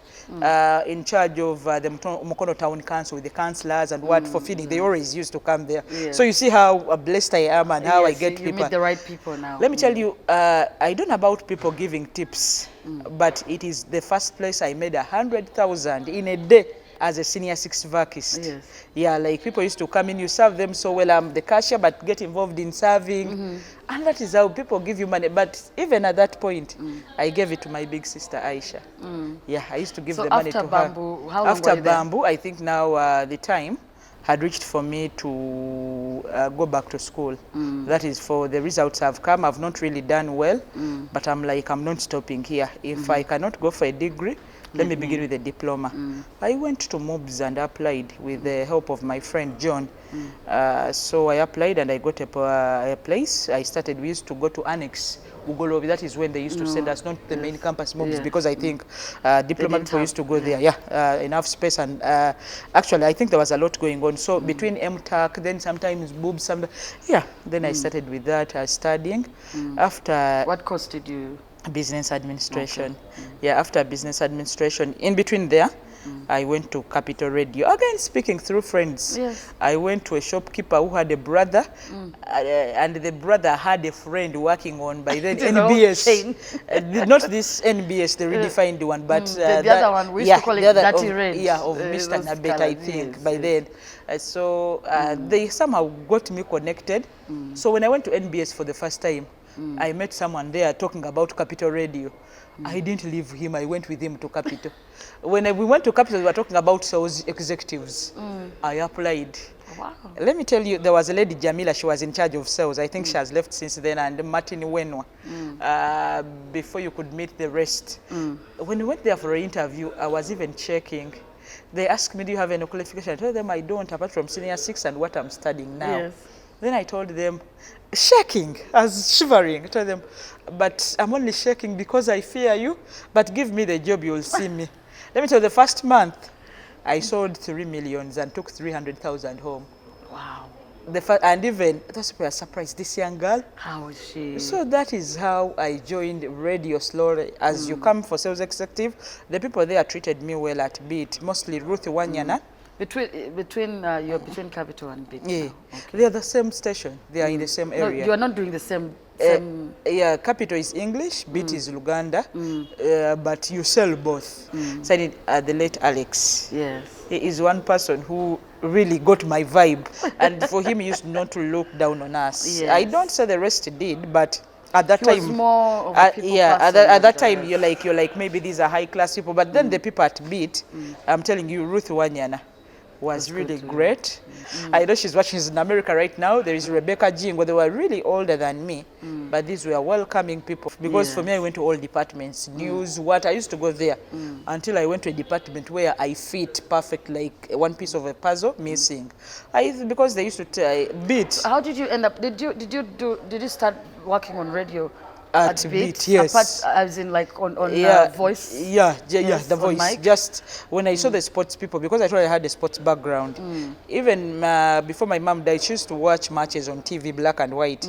[SPEAKER 2] in charge of the Mukono Town Council with the councillors and what for feeding. They always used to come there. Yes. So you see how blessed I am and how I get people.
[SPEAKER 1] You meet the right people now.
[SPEAKER 2] Let me tell you, I don't know about people giving tips, but it is the first place I made 100,000 in a day as a senior 6 vacist. Yes. Yeah, like people used to come in, you serve them so well. I'm the cashier, but get involved in serving. And that is how people give you money. But even at that point, I gave it to my big sister, Aisha. Yeah, I used to give the money to
[SPEAKER 1] Bamboo,
[SPEAKER 2] her.
[SPEAKER 1] How long
[SPEAKER 2] after
[SPEAKER 1] were you there?
[SPEAKER 2] Bamboo, I think now the time had reached for me to go back to school. That is, for the results have come. I've not really done well, but I'm like, I'm not stopping here. If I cannot go for a degree, let me begin with a diploma. I went to MOBS and applied with the help of my friend John. So I applied and I got a place. I started, we used to go to Annex Ugolobi. That is when they used to send us, not the main campus MOBS, because I think diploma people used to go there. Yeah, enough space. And actually, I think there was a lot going on. So between MTAC, then sometimes boobs, then I started with that, studying. After...
[SPEAKER 1] What course did you...
[SPEAKER 2] Business administration. Okay. Yeah, after business administration, in between there, I went to Capital Radio. Again, speaking through friends. Yes. I went to a shopkeeper who had a brother, and the brother had a friend working on, by then, NBS. Not this NBS, the redefined one, but
[SPEAKER 1] the other one, we used to call it Dirty Red.
[SPEAKER 2] Yeah, of Mr. Nabet, I think, by then. So they somehow got me connected. So when I went to NBS for the first time, I met someone there talking about Capital Radio. I didn't leave him. I went with him to Capital. When we went to Capital, we were talking about sales executives. I applied. Wow. Let me tell you, there was a lady, Jamila, she was in charge of sales. I think she has left since then, and Martin Wenwa, before you could meet the rest. When we went there for an interview, I was even checking. They asked me, do you have any qualification? I told them I don't, apart from senior 6 and what I'm studying now. Yes. Then I told them, shaking, as shivering, I told them, but I'm only shaking because I fear you, but give me the job, you'll see me. Let me tell you, the first month, I sold 3 million and took 300,000 home. Wow. And even, those people are surprised, this young girl.
[SPEAKER 1] How is she?
[SPEAKER 2] So that is how I joined radio slowly. As you come for sales executive, the people there treated me well at Beat, mostly Ruth Wanyana.
[SPEAKER 1] Between Capital and Beat.
[SPEAKER 2] Yeah, okay. They are the same station. They are in the same area.
[SPEAKER 1] No, you are not doing the same.
[SPEAKER 2] Yeah, Capital is English, Beat is Luganda, but you sell both. Studied the late Alex. Yes, he is one person who really got my vibe, and for him, he used not to look down on us. Yes. I don't say the rest did, but. At that time,
[SPEAKER 1] was more of a people person
[SPEAKER 2] at that time, you're like maybe these are high class people, but then the people at Beat, I'm telling you, Ruth Wanyana was really great. I know she's watching, she's in America right now. There is Rebecca Jingo. They were really older than me, but these were welcoming people. Because for me, I went to all departments, news, what. I used to go there until I went to a department where I fit perfect, like one piece of a puzzle missing. Because they used to Beat.
[SPEAKER 1] How did you end up? Did you start working on radio
[SPEAKER 2] At beat, yes.
[SPEAKER 1] Apart, as in like on voice?
[SPEAKER 2] Yeah,
[SPEAKER 1] Yes,
[SPEAKER 2] the
[SPEAKER 1] on
[SPEAKER 2] voice.
[SPEAKER 1] mic?
[SPEAKER 2] Just when I saw the sports people, because I thought I had a sports background, even before my mom died, she used to watch matches on TV, black and white,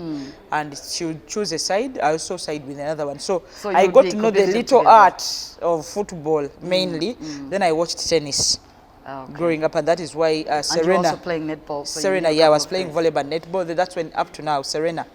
[SPEAKER 2] and she would choose a side. I also side with another one. So
[SPEAKER 1] you
[SPEAKER 2] I
[SPEAKER 1] would
[SPEAKER 2] got
[SPEAKER 1] be
[SPEAKER 2] to know the
[SPEAKER 1] competing
[SPEAKER 2] little
[SPEAKER 1] together.
[SPEAKER 2] art of football mainly. Then I watched tennis.
[SPEAKER 1] Okay.
[SPEAKER 2] Growing up, and that is why
[SPEAKER 1] And
[SPEAKER 2] Serena.
[SPEAKER 1] you're also playing netball. So
[SPEAKER 2] Serena, I was playing volleyball, netball. That's when up to now, Serena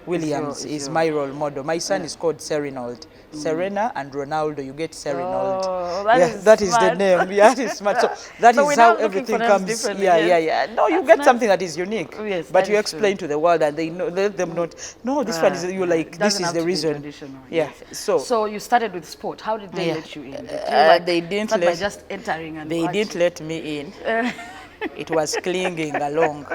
[SPEAKER 2] Williams is my role model. My son is called Serenold. Serena and Ronaldo, you get Serenold.
[SPEAKER 1] Oh,
[SPEAKER 2] That is the name. Yeah, that is smart. So that
[SPEAKER 1] So
[SPEAKER 2] is
[SPEAKER 1] we're
[SPEAKER 2] how
[SPEAKER 1] now looking
[SPEAKER 2] everything
[SPEAKER 1] for names
[SPEAKER 2] comes.
[SPEAKER 1] differently,
[SPEAKER 2] Yeah,
[SPEAKER 1] yes.
[SPEAKER 2] No, you
[SPEAKER 1] That's
[SPEAKER 2] get
[SPEAKER 1] nice.
[SPEAKER 2] something that is unique.
[SPEAKER 1] Yes,
[SPEAKER 2] But
[SPEAKER 1] that
[SPEAKER 2] you
[SPEAKER 1] is
[SPEAKER 2] explain to the world, and they know. Let them not. No, this one is you like.
[SPEAKER 1] It
[SPEAKER 2] This
[SPEAKER 1] doesn't
[SPEAKER 2] is
[SPEAKER 1] have
[SPEAKER 2] the
[SPEAKER 1] to be
[SPEAKER 2] reason.
[SPEAKER 1] traditional,
[SPEAKER 2] Yeah.
[SPEAKER 1] yes.
[SPEAKER 2] So
[SPEAKER 1] So you started with sport. How did they
[SPEAKER 2] Yeah.
[SPEAKER 1] let you in? Did you
[SPEAKER 2] they didn't
[SPEAKER 1] start by
[SPEAKER 2] let-
[SPEAKER 1] just entering and
[SPEAKER 2] they didn't let me in. It was clinging along.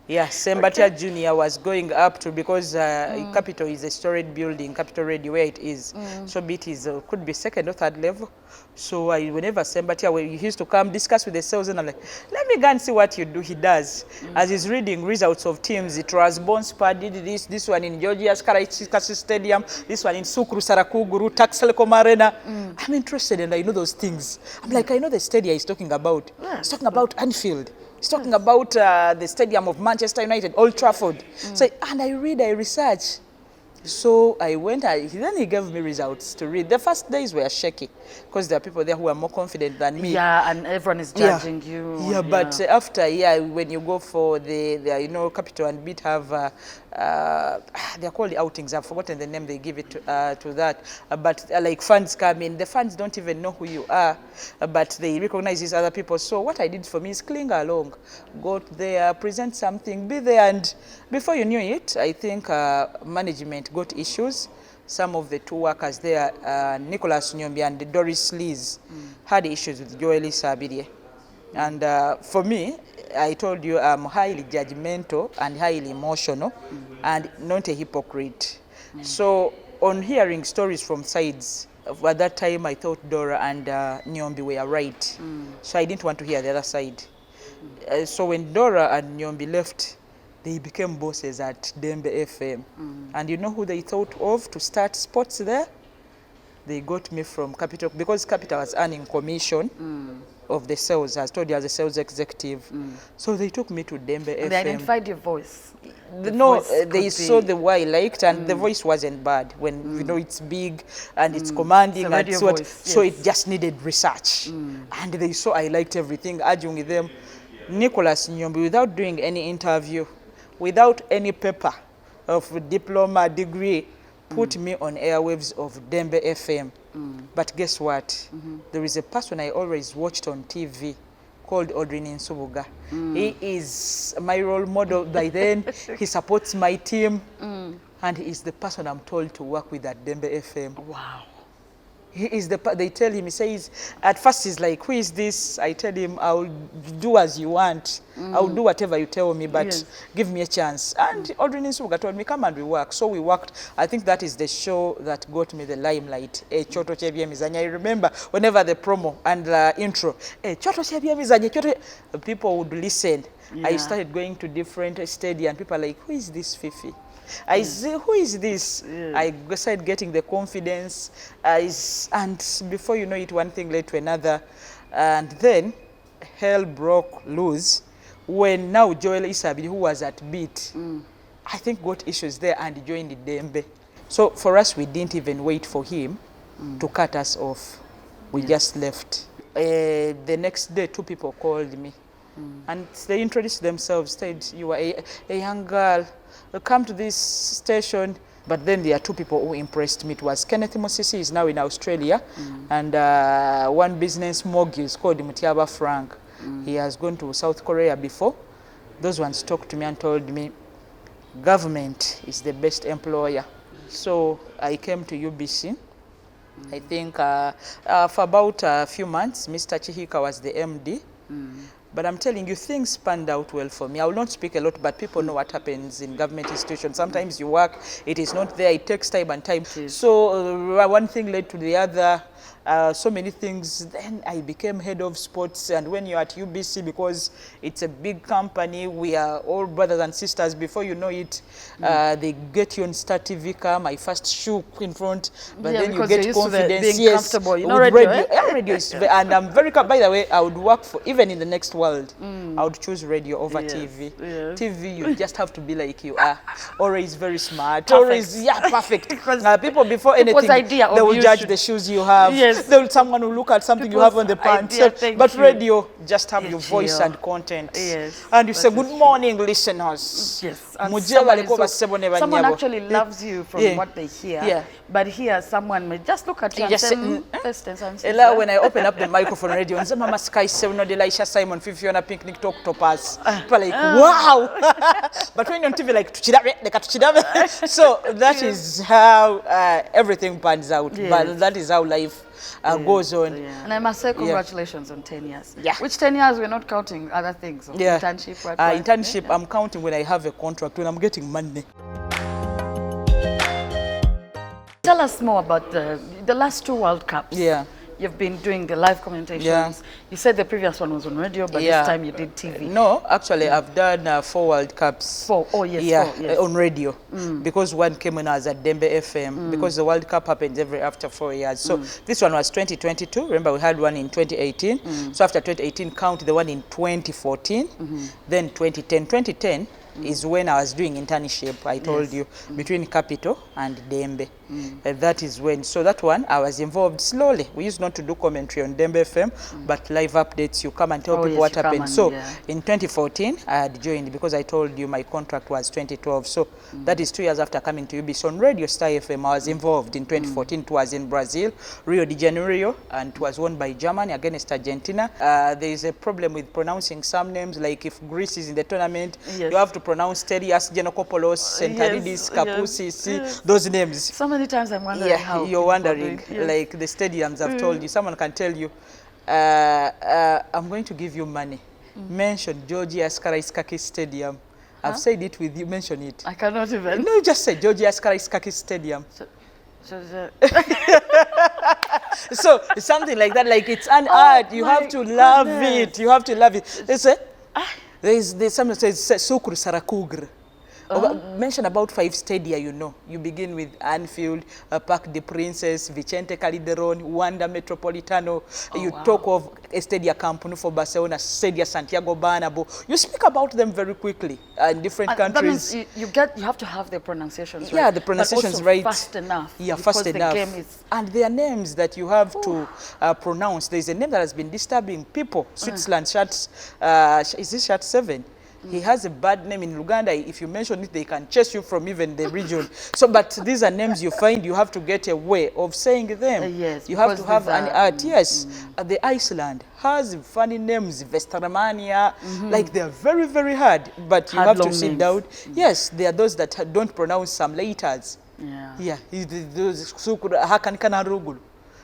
[SPEAKER 2] Yeah, Sembatia Junior was going up to, because Capital is a storied building, Capital Radio where it is. So it is could be second or third level. So whenever Sembatia, when he used to come discuss with the sales, and I'm like, let me go and see what you do. He does. As he's reading results of teams, it was Bonspa did this one in Georgia's Karachi Stadium, this one in Sukru Sarakuguru, Taxelecom Arena. I'm interested and I know those things. I'm like, I know the stadium he's talking about. He's talking about Anfield. He's talking about the stadium of Manchester United, Old Trafford. So, and I research. So I went, then he gave me results to read. The first days were shaky because there are people there who are more confident than me.
[SPEAKER 1] Yeah, and everyone is judging you.
[SPEAKER 2] Yeah, but after, when you go for the Capital and Beat have, they're called the outings. I've forgotten the name they give it to that. But like fans come in, the fans don't even know who you are, but they recognize these other people. So what I did for me is cling along, go there, present something, be there, and before you knew it, I think management got issues. Some of the two workers there, Nicholas Nyombi and Doris Lees, had issues with Joel Sabirie. And for me, I told you I'm highly judgmental and highly emotional and not a hypocrite. So on hearing stories from sides, at that time I thought Dora and Nyombi were right. So I didn't want to hear the other side. So when Dora and Nyombi left, they became bosses at Dembe FM. And you know who they thought of to start sports there? They got me from Capital, because Capital was earning commission of the sales. I told you, as a sales executive. So they took me to Dembe FM.
[SPEAKER 1] They identified your voice.
[SPEAKER 2] They saw the way I liked, and the voice wasn't bad. When you know it's big and it's commanding,
[SPEAKER 1] It's a radio
[SPEAKER 2] and so,
[SPEAKER 1] voice,
[SPEAKER 2] so
[SPEAKER 1] yes.
[SPEAKER 2] it just needed research. And they saw I liked everything, arguing with them. Nicholas Nyombi, without doing any interview, without any paper of diploma, degree, put me on airwaves of Dembe FM. But guess what? There is a person I always watched on TV called Odrin Nsubuga. He is my role model. By then, he supports my team, and he is the person I'm told to work with at Dembe FM.
[SPEAKER 1] Wow.
[SPEAKER 2] He is they tell him, he says, at first he's like, who is this? I tell him, I'll do as you want. I'll do whatever you tell me, but give me a chance. And Audrey Nsubuga told me, come and we work. So we worked. I think that is the show that got me the limelight. Choto Chebia Mizanya. I remember whenever the promo and the intro, Choto Chebia Mizanya, people would listen. I started going to different stadiums, and people are like, who is this Fifi? I say, who is this? I started getting the confidence. And before you know it, one thing led to another. And then hell broke loose when now Joel Isabi, who was at Beat, I think got issues there and joined Dembe. So for us, we didn't even wait for him to cut us off. We just left. The next day, two people called me. And they introduced themselves, said, you are a young girl. Come to this station. But then there are two people who impressed me. It was Kenneth Musisi, is now in Australia, and one business mogul is called Mutiaba Frank. He has gone to South Korea before. Those ones talked to me and told me, government is the best employer. So I came to UBC. I think for about a few months, Mr. Chihika was the MD. But I'm telling you, things panned out well for me. I will not speak a lot, but people know what happens in government institutions. Sometimes you work, it is not there, it takes time and time. So one thing led to the other. so many things. Then I became head of sports, and when you're at UBC, because it's a big company, we are all brothers and sisters. Before you know it, they get you on Star TV car. My first shoe in front, but then you get confidence.
[SPEAKER 1] Being comfortable. You know,
[SPEAKER 2] with
[SPEAKER 1] radio.
[SPEAKER 2] Yeah, radio is, and I'm very. By the way, I would work for, even in the next world, I would choose radio over TV.
[SPEAKER 1] Yes.
[SPEAKER 2] TV, you just have to be like you are, always very smart,
[SPEAKER 1] Perfect.
[SPEAKER 2] always perfect. People before anything,
[SPEAKER 1] idea
[SPEAKER 2] they
[SPEAKER 1] of
[SPEAKER 2] will
[SPEAKER 1] you
[SPEAKER 2] judge
[SPEAKER 1] should-
[SPEAKER 2] the shoes you have.
[SPEAKER 1] Yes.
[SPEAKER 2] Someone will look at something you have on the pants.
[SPEAKER 1] idea, thank
[SPEAKER 2] But
[SPEAKER 1] you.
[SPEAKER 2] radio, just have your
[SPEAKER 1] Yes,
[SPEAKER 2] voice
[SPEAKER 1] yeah.
[SPEAKER 2] and content.
[SPEAKER 1] Yes,
[SPEAKER 2] And you say,
[SPEAKER 1] that
[SPEAKER 2] good
[SPEAKER 1] is true.
[SPEAKER 2] morning, listeners.
[SPEAKER 1] Yes, and
[SPEAKER 2] Mujye
[SPEAKER 1] someone,
[SPEAKER 2] baliko basebo ne
[SPEAKER 1] someone
[SPEAKER 2] banyabo.
[SPEAKER 1] actually loves you from
[SPEAKER 2] Yeah.
[SPEAKER 1] what they hear.
[SPEAKER 2] Yeah.
[SPEAKER 1] But here, someone may just look at you
[SPEAKER 2] You
[SPEAKER 1] and
[SPEAKER 2] just
[SPEAKER 1] say,
[SPEAKER 2] say,
[SPEAKER 1] distance and say,
[SPEAKER 2] Ella, when I open up the microphone radio, and say, Mama Sky, no Delisha Simon, Fifi on a picnic talk topaz. People are like, wow. But when you're on TV, like, tuchidabe. So that is how everything pans out.
[SPEAKER 1] Yes.
[SPEAKER 2] But that is how life goes on.
[SPEAKER 1] Yeah. And I must say congratulations on 10 years.
[SPEAKER 2] Yeah.
[SPEAKER 1] Which 10 years we're not counting other things. Of internship, what?
[SPEAKER 2] Internship, I'm counting when I have a contract, when I'm getting money.
[SPEAKER 1] Tell us more about the last 2 World Cups.
[SPEAKER 2] Yeah.
[SPEAKER 1] You've been doing the live commentations.
[SPEAKER 2] Yeah.
[SPEAKER 1] You said the previous one was on radio, but this time you did TV.
[SPEAKER 2] No, actually, I've done 4 World Cups.
[SPEAKER 1] 4. Oh, yes.
[SPEAKER 2] Yeah,
[SPEAKER 1] 4, yes.
[SPEAKER 2] on radio. Because one came when I was at Dembe FM, because the World Cup happens after 4 years. So this one was 2022. Remember, we had one in 2018. So after 2018, count the one in 2014, then 2010. 2010 is when I was doing internship, I told you, between Capital and Dembe. That is when, so that one, I was involved slowly. We used not to do commentary on Dembe FM, but live updates, you come and tell people what happened. So in 2014, I had joined because I told you my contract was 2012. So that is 2 years after coming to UBC on Radio Star FM. I was involved in 2014. It was in Brazil, Rio de Janeiro, and it was won by Germany against Argentina. There is a problem with pronouncing some names, like if Greece is in the tournament, you have to pronounce Terias, Genokopoulos, Sentaridis, Kapusis, those names.
[SPEAKER 1] So many times I'm wondering how.
[SPEAKER 2] You're wondering, like the stadiums I've told you, someone can tell you, I'm going to give you money. Mention Georgios Karaiskakis Stadium. I've said it with you, mention it.
[SPEAKER 1] I cannot even.
[SPEAKER 2] No, just say Georgios Karaiskakis Stadium. So it's something like that, like it's an art. You have to love it. You have to love it. They say, there's someone says Sukru Sarakugr. Mention about 5 stadia, you know. You begin with Anfield, Parc des Princes, Vicente Calderon, Wanda Metropolitano. You talk of Estadia Camp Nou for Barcelona, Stadia Santiago Bernabeu. You speak about them very quickly in different countries.
[SPEAKER 1] That means you have to have the pronunciations right.
[SPEAKER 2] Yeah, the pronunciations
[SPEAKER 1] but also
[SPEAKER 2] right.
[SPEAKER 1] fast enough.
[SPEAKER 2] Yeah, fast enough.
[SPEAKER 1] The game is...
[SPEAKER 2] And there are names that you have to pronounce. There's a name that has been disturbing people. Switzerland, is this Shat 7? He has a bad name in Uganda. If you mention it, they can chase you from even the region. So, but these are names you find, you have to get a way of saying them.
[SPEAKER 1] Yes,
[SPEAKER 2] you have to have an art. Yes, the Iceland has funny names, Vestermania, like they are very, very hard. But you have to sit down. Yes, there are those that don't pronounce some letters. Yeah. Those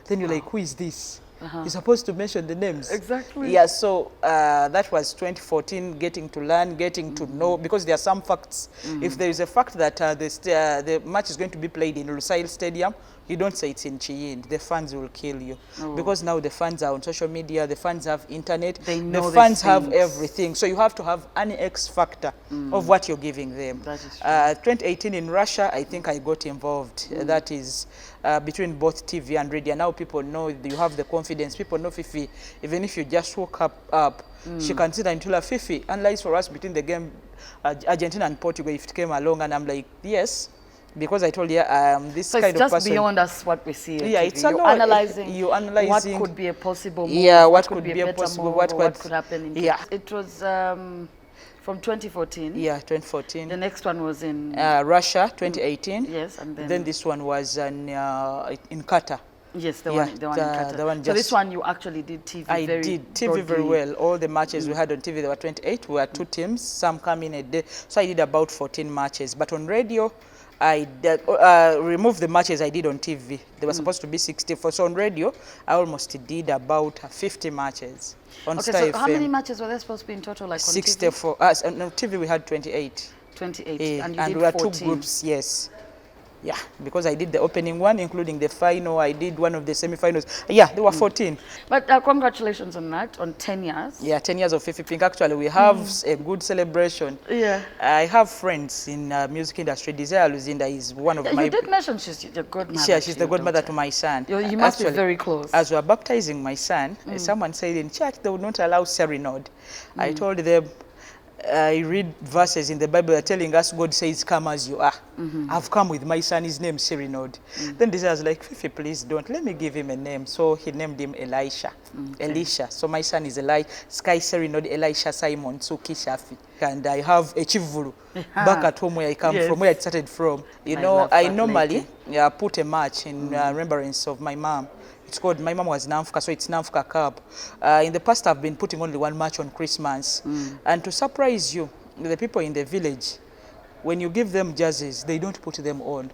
[SPEAKER 2] then you're like, who is this? You're supposed to mention the names.
[SPEAKER 1] Exactly.
[SPEAKER 2] Yeah, so that was 2014, getting to learn, getting to know, because there are some facts. If there is a fact that the match is going to be played in Lusail Stadium, you don't say it's in Chiyin. The fans will kill you. Because now the fans are on social media, the fans have internet, the fans have everything. So you have to have an X factor of what you're giving them.
[SPEAKER 1] That is true.
[SPEAKER 2] 2018 in Russia, I think I got involved. That is between both TV and radio. Now people know you have the confidence. People know Fifi. Even if you just woke up, she can sit and tell her, Fifi, analyze for us between the game Argentina and Portugal if it came along. And I'm like, yes. Because I told you, this kind of person. So
[SPEAKER 1] it's just beyond us what we see.
[SPEAKER 2] Yeah, it's
[SPEAKER 1] you're analyzing
[SPEAKER 2] what
[SPEAKER 1] could be a possible move.
[SPEAKER 2] Yeah, what could be a possible move,
[SPEAKER 1] what could happen. It was from 2014.
[SPEAKER 2] Yeah, 2014.
[SPEAKER 1] The next one was in
[SPEAKER 2] Russia, 2018.
[SPEAKER 1] Yes, and
[SPEAKER 2] then this one was in Qatar.
[SPEAKER 1] Yes, the one in Qatar. So this one you actually did TV.
[SPEAKER 2] I did TV very well. All the matches we had on TV, there were 28. We were 2 teams. Some come in a day. So I did about 14 matches. But on radio, I removed the matches I did on TV. They were supposed to be 64. So on radio, I almost did about 50 matches. On Star
[SPEAKER 1] so
[SPEAKER 2] FM,
[SPEAKER 1] how many matches were there supposed to be in total? Like on
[SPEAKER 2] 64. On TV we had 28.
[SPEAKER 1] 28. And you did
[SPEAKER 2] we had
[SPEAKER 1] 14.
[SPEAKER 2] 2 groups, yes. Yeah, because I did the opening one, including the final. I did one of the semi-finals. Yeah, there were 14.
[SPEAKER 1] But congratulations on that, on 10 years.
[SPEAKER 2] Yeah, 10 years of Fifi Pink. Actually, we have a good celebration.
[SPEAKER 1] Yeah.
[SPEAKER 2] I have friends in music industry. Desire Luzinda is one of my...
[SPEAKER 1] You did mention she's the godmother.
[SPEAKER 2] Yeah, she's the godmother to my son.
[SPEAKER 1] You must be very close.
[SPEAKER 2] As we were baptizing my son, someone said in church they would not allow serenade. I told them, I read verses in the Bible that are telling us God says, come as you are. I've come with my son, his name Serenade. Then this was like, Fifi, please don't. Let me give him a name. So he named him Elisha. Elisha. So my son is Sky Serenade Elisha Simon Tsuki Shafi. And I have a chivulu back at home where I come from, where I started from. You know, I normally put a match in remembrance of my mom. It's called, my mom was Namfuka, so it's Namfuka Cup. In the past, I've been putting only one match on Christmas. And to surprise you, the people in the village, when you give them jerseys, they don't put them on.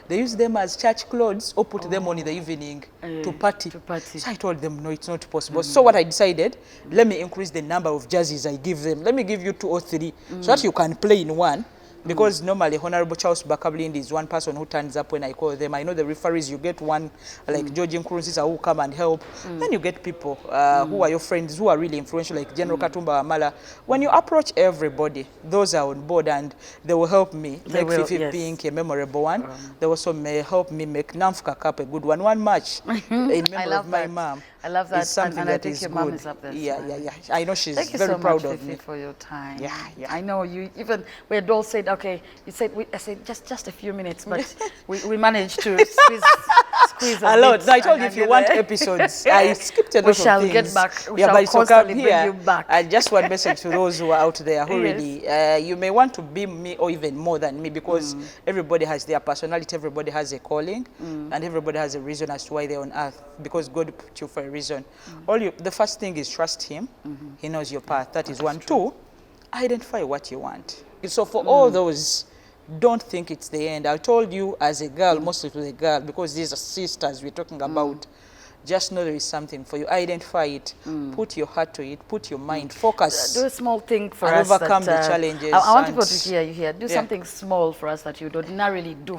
[SPEAKER 2] They use them as church clothes or put them on in the evening to party. So I told them, no, it's not possible. So what I decided, let me increase the number of jerseys I give them. Let me give you 2 or 3 so that you can play in one. Because normally Honorable Charles Bakablindi is one person who turns up when I call them. I know the referees, you get one like George Nkurunziza who come and help. Then you get people who are your friends, who are really influential, like General Katumba Amala. When you approach everybody, those are on board and they will help me make Fifi Pink a memorable one. They also may help me make Namfuka Cup a good one. One match in memory of my mom.
[SPEAKER 1] I love that.
[SPEAKER 2] Something
[SPEAKER 1] and
[SPEAKER 2] that
[SPEAKER 1] I think
[SPEAKER 2] is
[SPEAKER 1] your
[SPEAKER 2] good.
[SPEAKER 1] mom is up there.
[SPEAKER 2] Yeah. I know she's
[SPEAKER 1] Thank you
[SPEAKER 2] very
[SPEAKER 1] so
[SPEAKER 2] proud
[SPEAKER 1] much,
[SPEAKER 2] of
[SPEAKER 1] Fifi,
[SPEAKER 2] me.
[SPEAKER 1] for your time.
[SPEAKER 2] Yeah.
[SPEAKER 1] I know you, even we had all said, okay, you said, I said just a few minutes, but we managed to squeeze a
[SPEAKER 2] lot.
[SPEAKER 1] bit
[SPEAKER 2] I told you if you want episodes, I skipped a lot of things.
[SPEAKER 1] We shall get back. We
[SPEAKER 2] but
[SPEAKER 1] shall
[SPEAKER 2] it's okay
[SPEAKER 1] constantly
[SPEAKER 2] here.
[SPEAKER 1] bring you back.
[SPEAKER 2] Just one message to those who are out there who really, you may want to be me or even more than me, because everybody has their personality, everybody has a calling, and everybody has a reason as to why they're on earth, because God put you for a reason. The first thing is trust Him. He knows your path. That is one. 2, identify what you want. So for all those, don't think it's the end. I told you as a girl, mostly to the girl, because these are sisters we're talking about. Just know there is something for you. Identify it. Put your heart to it. Put your mind. Focus.
[SPEAKER 1] Do a small thing for
[SPEAKER 2] and
[SPEAKER 1] us.
[SPEAKER 2] overcome the challenges.
[SPEAKER 1] I want people to hear you here. Do something small for us that you would ordinarily do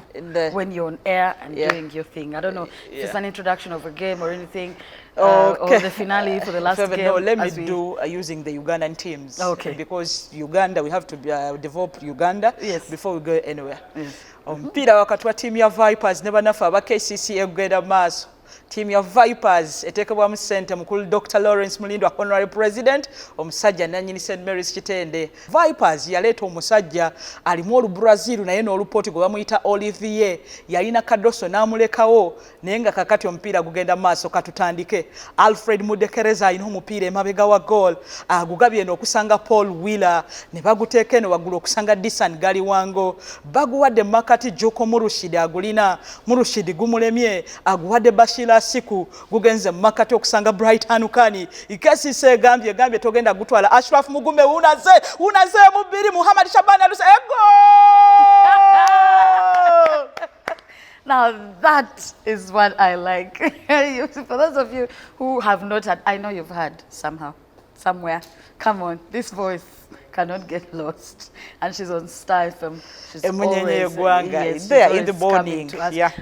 [SPEAKER 1] when you're on air and doing your thing. I don't know if it's an introduction of a game or anything. Or the finale for the last game.
[SPEAKER 2] No, let me do using the Ugandan teams.
[SPEAKER 1] Okay.
[SPEAKER 2] Because Uganda, we have to develop Uganda before we go anywhere. Omupiira wakati wa team ya Vipers ne banafu aba KCC egenda maaso. Team ya Vipers etekebwamu ssente mukulu Dr. Lawrence Mulindwa Honorary President, omusajja nannyini St. Mary's Kitende. Vipers yaleeta omusajja alimu Olubrazil naye n'olupooti gwe bamuyita Olivier, yalina kadoso n'amulekawo naye nga kakati omupiira gugenda maaso. Katutandike. Alfred Mudekereza alina omupiira emabega wa goal, agugabye eno okusanga Paul Wheeler, ne baguteeka eno waggulu okusanga Disan Galiwango, baguwadde Makati Joko Murushidi, agulina Murushidi gumulemye, aguwadde Bashira Siku, gugenze Makati okusanga Bright Hanukani, ikesise egambye togenda gutwala. Ashraf Mugume unaze mubiri, Muhammad Shabani aluse ego.
[SPEAKER 1] Now that is what I like. For those of you who have not had, I know you've had somehow, somewhere. Come on, this voice cannot get lost. And she's on Star FM. She's always
[SPEAKER 2] there in the morning.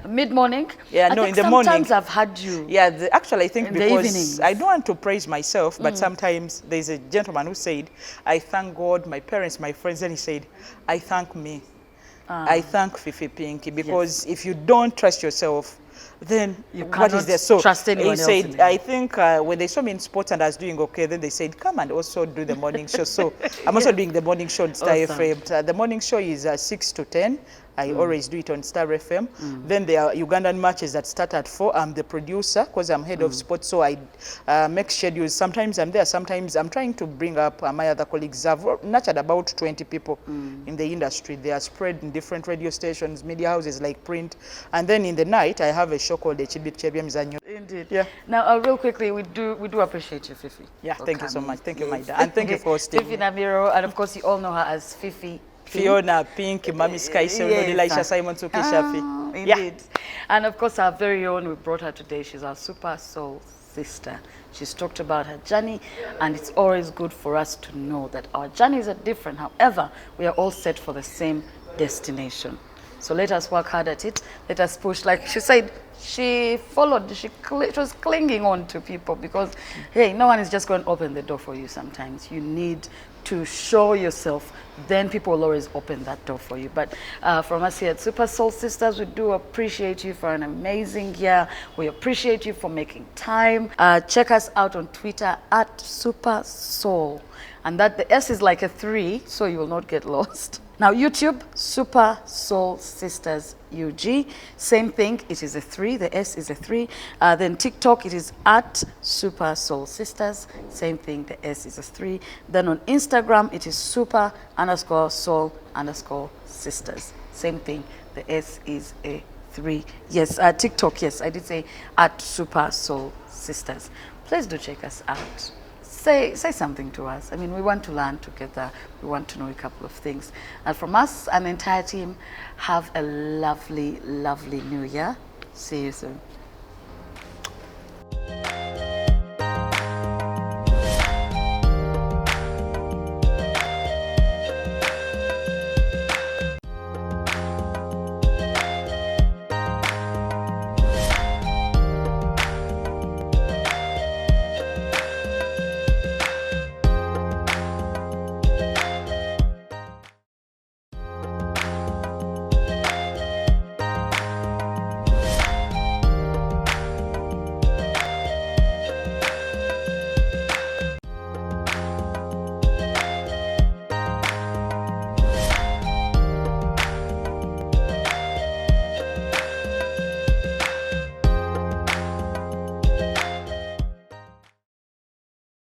[SPEAKER 1] Mid-morning?
[SPEAKER 2] Yeah, no, in the morning.
[SPEAKER 1] Sometimes I've had you.
[SPEAKER 2] Yeah, actually I think because
[SPEAKER 1] the
[SPEAKER 2] I don't want to praise myself, but sometimes there's a gentleman who said, I thank God, my parents, my friends, and he said, I thank me. I thank Fifi Pink, because if you don't trust yourself, then
[SPEAKER 1] you
[SPEAKER 2] what is there? So
[SPEAKER 1] trust anyone else.
[SPEAKER 2] He said, I think when they saw me in sports and I was doing okay, then they said, come and also do the morning show. So I'm also doing the morning show on Star FM. The morning show is 6 to 10. I always do it on Star FM. Then there are Ugandan matches that start at 4. I'm the producer because I'm head of sports, so I make schedules. Sometimes I'm there, sometimes I'm trying to bring up my other colleagues. I've nurtured about 20 people in the industry. They are spread in different radio stations, media houses like Print. And then in the night, I have a show called the Chibit Chebia Mzanyo.
[SPEAKER 1] Indeed. Yeah. Now, real quickly, we do appreciate you, Fifi.
[SPEAKER 2] Yeah, thank you so much. Thank you, my dad. And thank you for hosting.
[SPEAKER 1] Fifi Namiro, and of course, you all know her as Fifi
[SPEAKER 2] Pheonah, Pink, Mami Sky, Elisha Simon Tsuki Shafi.
[SPEAKER 1] Indeed. And of course, our very own, we brought her today. She's our super soul sister. She's talked about her journey, and it's always good for us to know that our journeys are different. However, we are all set for the same destination. So let us work hard at it. Let us push. Like she said, she followed, she was clinging on to people because, hey, no one is just going to open the door for you sometimes. You need to show yourself, then people will always open that door for you. But from us here at Super Soul Sisters, we do appreciate you for an amazing year. We appreciate you for making time. Check us out on Twitter at Super Soul. And that the S is like a 3, so you will not get lost. Now YouTube, Super Soul Sisters UG, same thing, it is a 3, the S is a 3. Then TikTok, it is at Super Soul Sisters, same thing, the S is a 3. Then on Instagram, it is super_soul_sisters, same thing, the S is a 3. Yes, TikTok, yes, I did say at Super Soul Sisters. Please do check us out. Say something to us. I mean, we want to learn together. We want to know a couple of things. And from us and the entire team, have a lovely, lovely new year. See you soon.